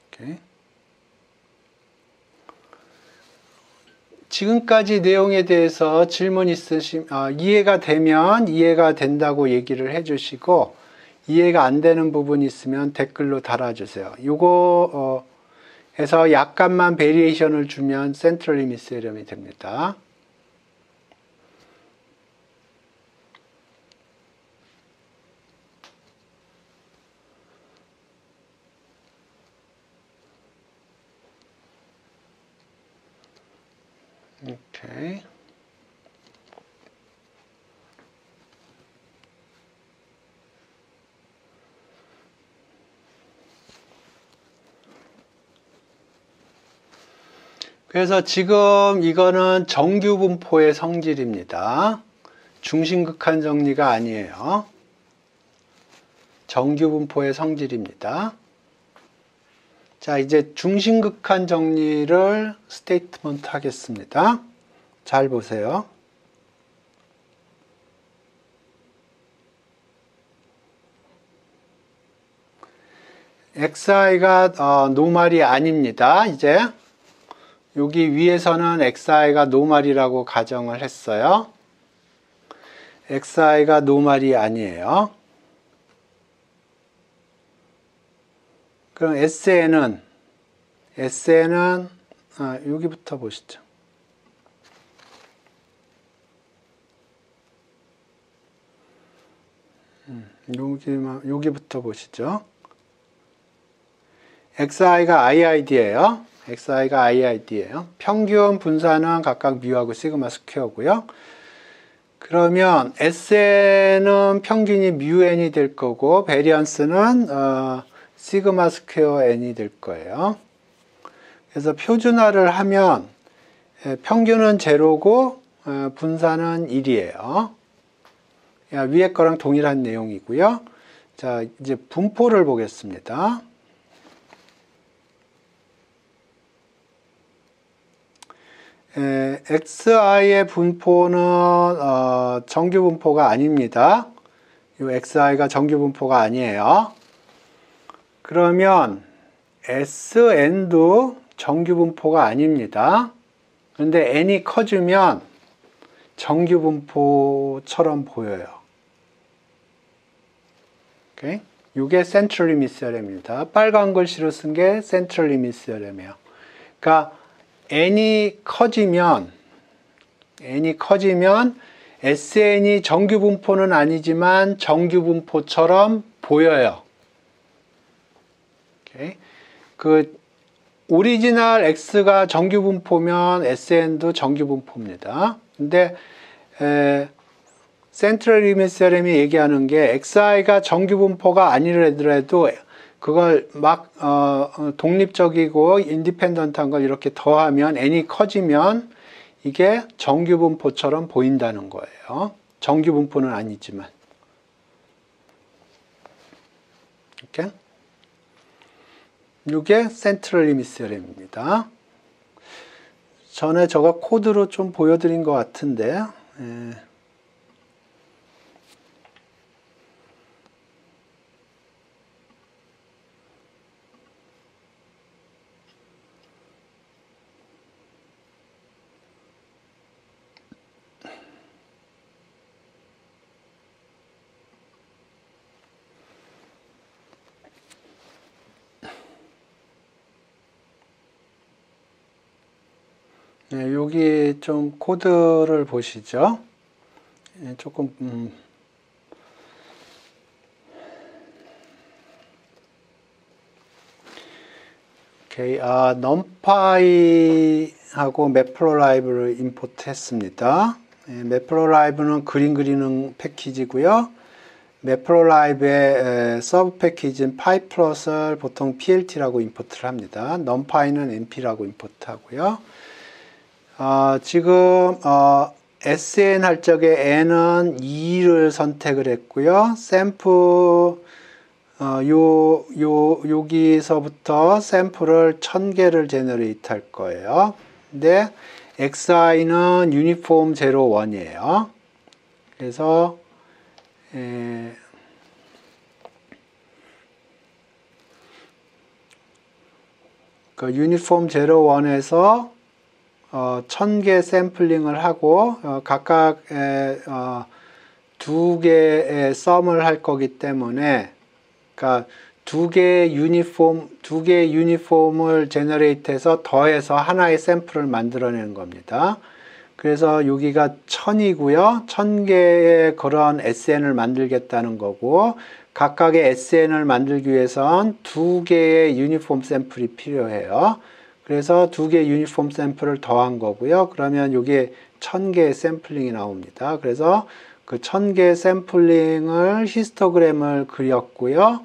오케이. 지금까지 내용에 대해서 질문 있으시면 이해가 되면 이해가 된다고 얘기를 해주시고 이해가 안 되는 부분이 있으면 댓글로 달아주세요. 요거 해서 약간만 베리에이션을 주면 센트럴 리밋 세럼이 됩니다. 오케이. 그래서 지금 이거는 정규 분포의 성질입니다. 중심극한 정리가 아니에요. 정규 분포의 성질입니다. 자, 이제 중심극한 정리를 스테이트먼트 하겠습니다. 잘 보세요. xi가 노말이 아닙니다. 이제 여기 위에서는 xi가 노말이라고 가정을 했어요. xi가 노말이 아니에요. 그럼 SN은 여기부터 보시죠. 여기부터 보시죠. xi가 iid예요. xi가 iid예요. 평균 분산은 각각 μ하고 시그마 스퀘어고요. 그러면 SN은 평균이 μn이 될 거고 베리언스는 시그마 스퀘어 n이 될 거예요. 그래서 표준화를 하면 평균은 제로고 분산은 1이에요. 위에 거랑 동일한 내용이고요. 자, 이제 분포를 보겠습니다. xi의 분포는 정규 분포가 아닙니다. 이 xi가 정규 분포가 아니에요. 그러면 sn도 정규 분포가 아닙니다. 그런데 n이 커지면 정규 분포처럼 보여요. 오케이? 이게 센트럴 리미트 theorem입니다. 빨간 글씨로 쓴 게 센트럴 리미트 theorem이에요. 그러니까 n이 커지면 SN이 정규 분포는 아니지만 정규 분포처럼 보여요. 오케이? 그 오리지널 X가 정규 분포면 SN도 정규 분포입니다. 근데 센트럴 리미트 theorem이 얘기하는 게 XI가 정규 분포가 아니더라도 그걸 막 독립적이고 인디펜던트한 걸 이렇게 더하면 n이 커지면 이게 정규 분포처럼 보인다는 거예요. 정규 분포는 아니지만. 이렇게. 이게 센트럴 리미트 theorem입니다. 전에 제가 코드로 좀 보여드린 것 같은데. 여기 좀 코드를 보시죠. 조금 오케이. numpy하고 matplotlib를 임포트 했습니다. matplotlib는 그림 그리는 패키지고요. matplotlib의 서브 패키지인 pyplot을 보통 plt라고 임포트를 합니다. numpy는 np라고 임포트 하고요. 지금 SN 할 적에 n은 2를 선택을 했고요. 샘플 여기서부터 샘플을 1000개를 제너레이트 할 거예요. 근데 XI는 유니폼 01이에요. 그래서 그 유니폼 01에서 1000개 샘플링을 하고 각각 2개의 썸을 할 거기 때문에 그러니까 2개의 유니폼을 제너레이트해서 더해서 하나의 샘플을 만들어내는 겁니다. 그래서 여기가 1000이고요. 1000개의 그런 SN을 만들겠다는 거고 각각의 SN을 만들기 위해선 2개의 유니폼 샘플이 필요해요. 그래서 2개의 유니폼 샘플을 더한 거고요. 그러면 여기에 1000개의 샘플링이 나옵니다. 그래서 그 1000개 샘플링을 히스토그램을 그렸고요.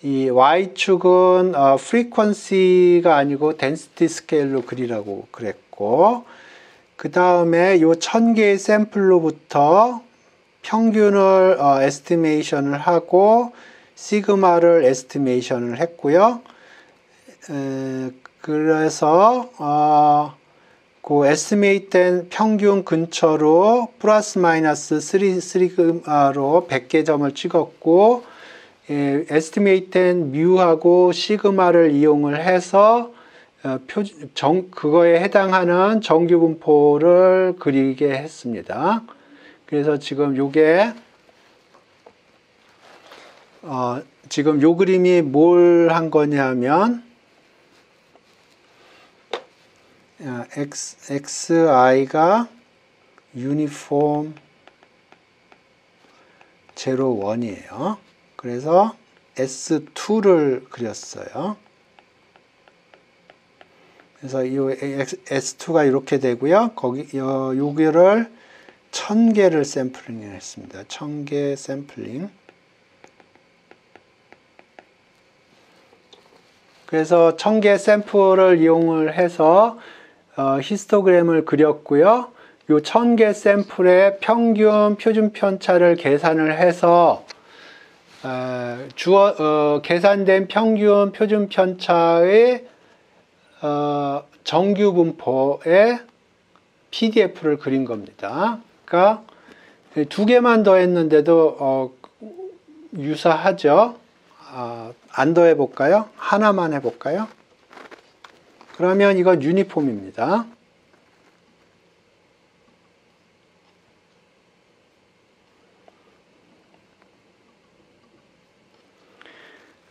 이 Y축은 frequency가 아니고 density scale로 그리라고 그랬고, 그 다음에 요 1000개의 샘플로부터 평균을 에스티메이션을 하고 시그마를 에스티메이션을 했고요. 그래서 그 에스티메이트된 평균 근처로 플러스 마이너스 3시그마로 100개 점을 찍었고, 에스티메이트된 뮤하고 시그마를 이용을 해서 그거에 해당하는 정규 분포를 그리게 했습니다. 그래서 지금 요게 지금 요 그림이 뭘 한 거냐면 xi가 유니폼 0, 1이에요. 그래서 S2를 그렸어요. 그래서 이 S2가 이렇게 되고요. 여기를 1000개를 샘플링 했습니다. 1000개 샘플링. 그래서 1000개 샘플을 이용을 해서 히스토그램을 그렸고요. 요 1000개 샘플의 평균 표준 편차를 계산을 해서 계산된 평균 표준 편차의 정규 분포의 PDF를 그린 겁니다. 그러니까 두 개만 더 했는데도 유사하죠. 안 더 해볼까요? 하나만 해볼까요? 그러면 이건 유니폼입니다.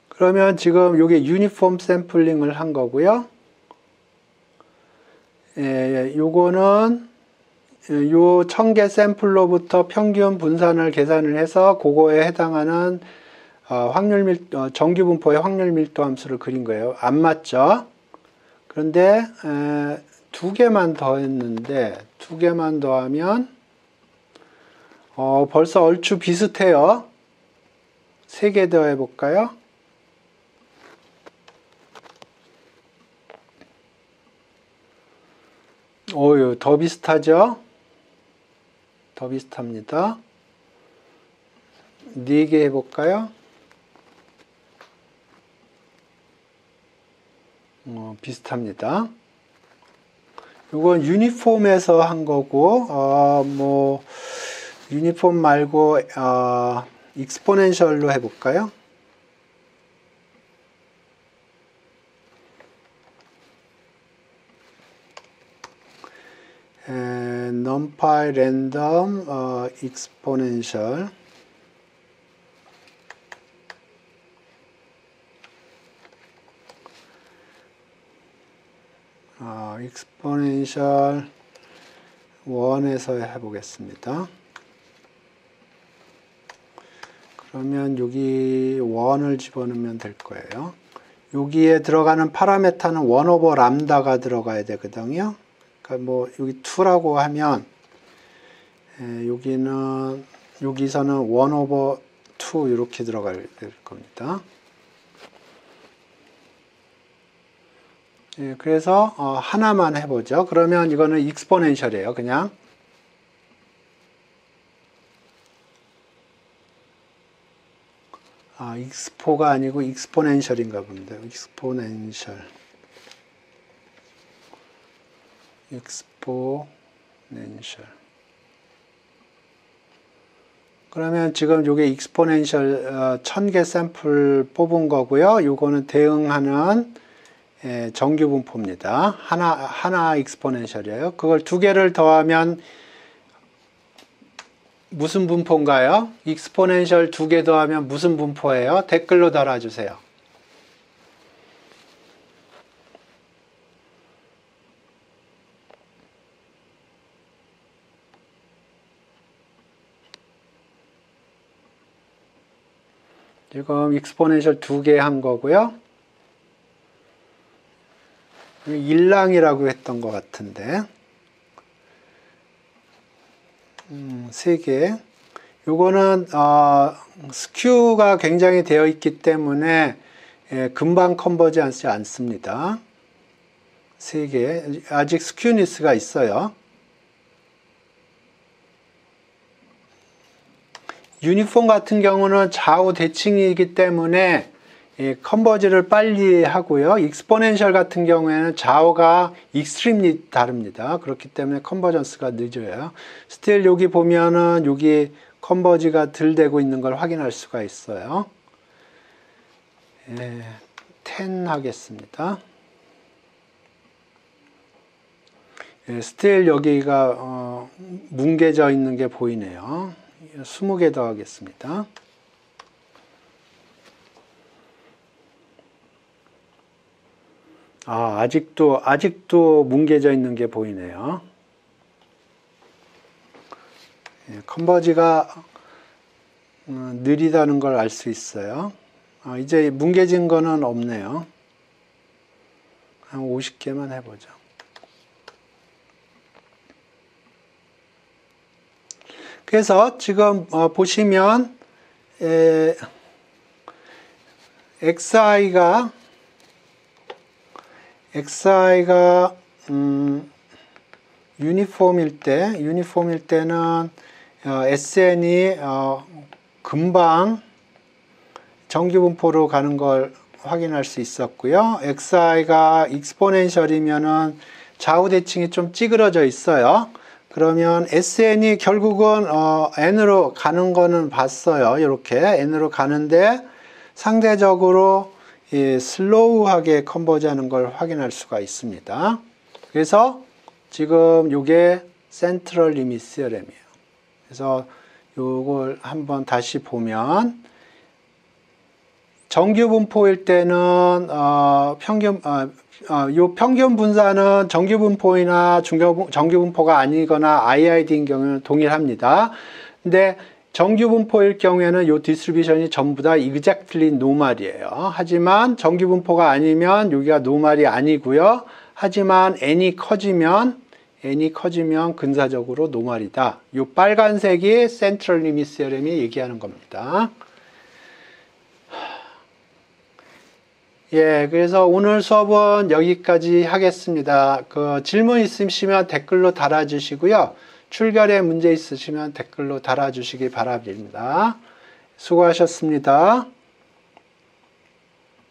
그러면 지금 이게 유니폼 샘플링을 한 거고요. 요거는 요 1000개 샘플로부터 평균 분산을 계산을 해서 그거에 해당하는 정규 분포의 확률 밀도 함수를 그린 거예요. 안 맞죠? 그런데 두 개만 더 했는데 두 개만 더 하면 벌써 얼추 비슷해요. 세 개 더 해볼까요? 더 비슷하죠? 더 비슷합니다. 4개 해볼까요? 비슷합니다. 이건 유니폼에서 한 거고, 유니폼 말고, 익스포넨셜로 해볼까요? numpy random exponential exponential 1에서 해보겠습니다. 그러면 여기 1을 집어넣으면 될 거예요. 여기에 들어가는 파라메타는 1 오버 람다가 들어가야 되거든요. 그러니까 여기 2라고 하면 여기서는 1 오버 2 이렇게 들어갈 겁니다. 그래서 하나만 해보죠. 그러면 이거는 익스포넨셜이에요. 그냥 익스포가 아니고 익스포넨셜인가 봅니다. 익스포넨셜. 그러면 지금 요게 익스포넨셜 1000개 샘플 뽑은 거고요. 요거는 대응하는 정규 분포입니다. 하나 익스포넨셜이에요. 그걸 두 개를 더하면 무슨 분포인가요? 익스포넨셜 두 개 더하면 무슨 분포예요? 댓글로 달아주세요. 지금 익스포넨셜 두 개 한 거고요. 일랑이라고 했던 것 같은데 3개. 요거는 스큐가 굉장히 되어 있기 때문에 금방 컨버지하지 않습니다. 3개. 아직 스큐니스가 있어요. 유니폼 같은 경우는 좌우 대칭이기 때문에 컨버지를 빨리 하고요. 익스포넨셜 같은 경우에는 좌우가 익스트림리 다릅니다. 그렇기 때문에 컨버전스가 늦어요. 스틸 여기 보면은 여기 컨버지가 덜 되고 있는 걸 확인할 수가 있어요. 10 하겠습니다. 스틸 여기가 뭉개져 있는 게 보이네요. 20개 더 하겠습니다. 아직도 뭉개져 있는 게 보이네요. 컨버지가 느리다는 걸 알 수 있어요. 이제 뭉개진 거는 없네요. 한 50개만 해보죠. 그래서 지금 보시면 XI가 유니폼일 때는 SN이 금방 정규분포로 가는 걸 확인할 수 있었고요. XI가 익스포넨셜이면은 좌우 대칭이 좀 찌그러져 있어요. 그러면 SN이 결국은 N으로 가는 거는 봤어요. 이렇게 N으로 가는데 상대적으로 슬로우하게 컨버지하는 걸 확인할 수가 있습니다. 그래서 지금 이게 센트럴 리밋 시어렘이에요. 그래서 요걸 한번 다시 보면 정규 분포일 때는 요 평균 분산은 정규 분포이나 정규 분포가 아니거나 IID인 경우는 동일합니다. 근데 정규 분포일 경우에는 요 디스트리뷰션이 전부 다 exactly 노멀이에요. 하지만 정규 분포가 아니면 여기가 노멀이 아니고요. 하지만 n이 커지면 근사적으로 노멀이다. 요 빨간색이 센트럴 리밋 시어렘이 얘기하는 겁니다. 그래서 오늘 수업은 여기까지 하겠습니다. 질문 있으시면 댓글로 달아주시고요. 출결에 문제 있으시면 댓글로 달아주시기 바랍니다. 수고하셨습니다.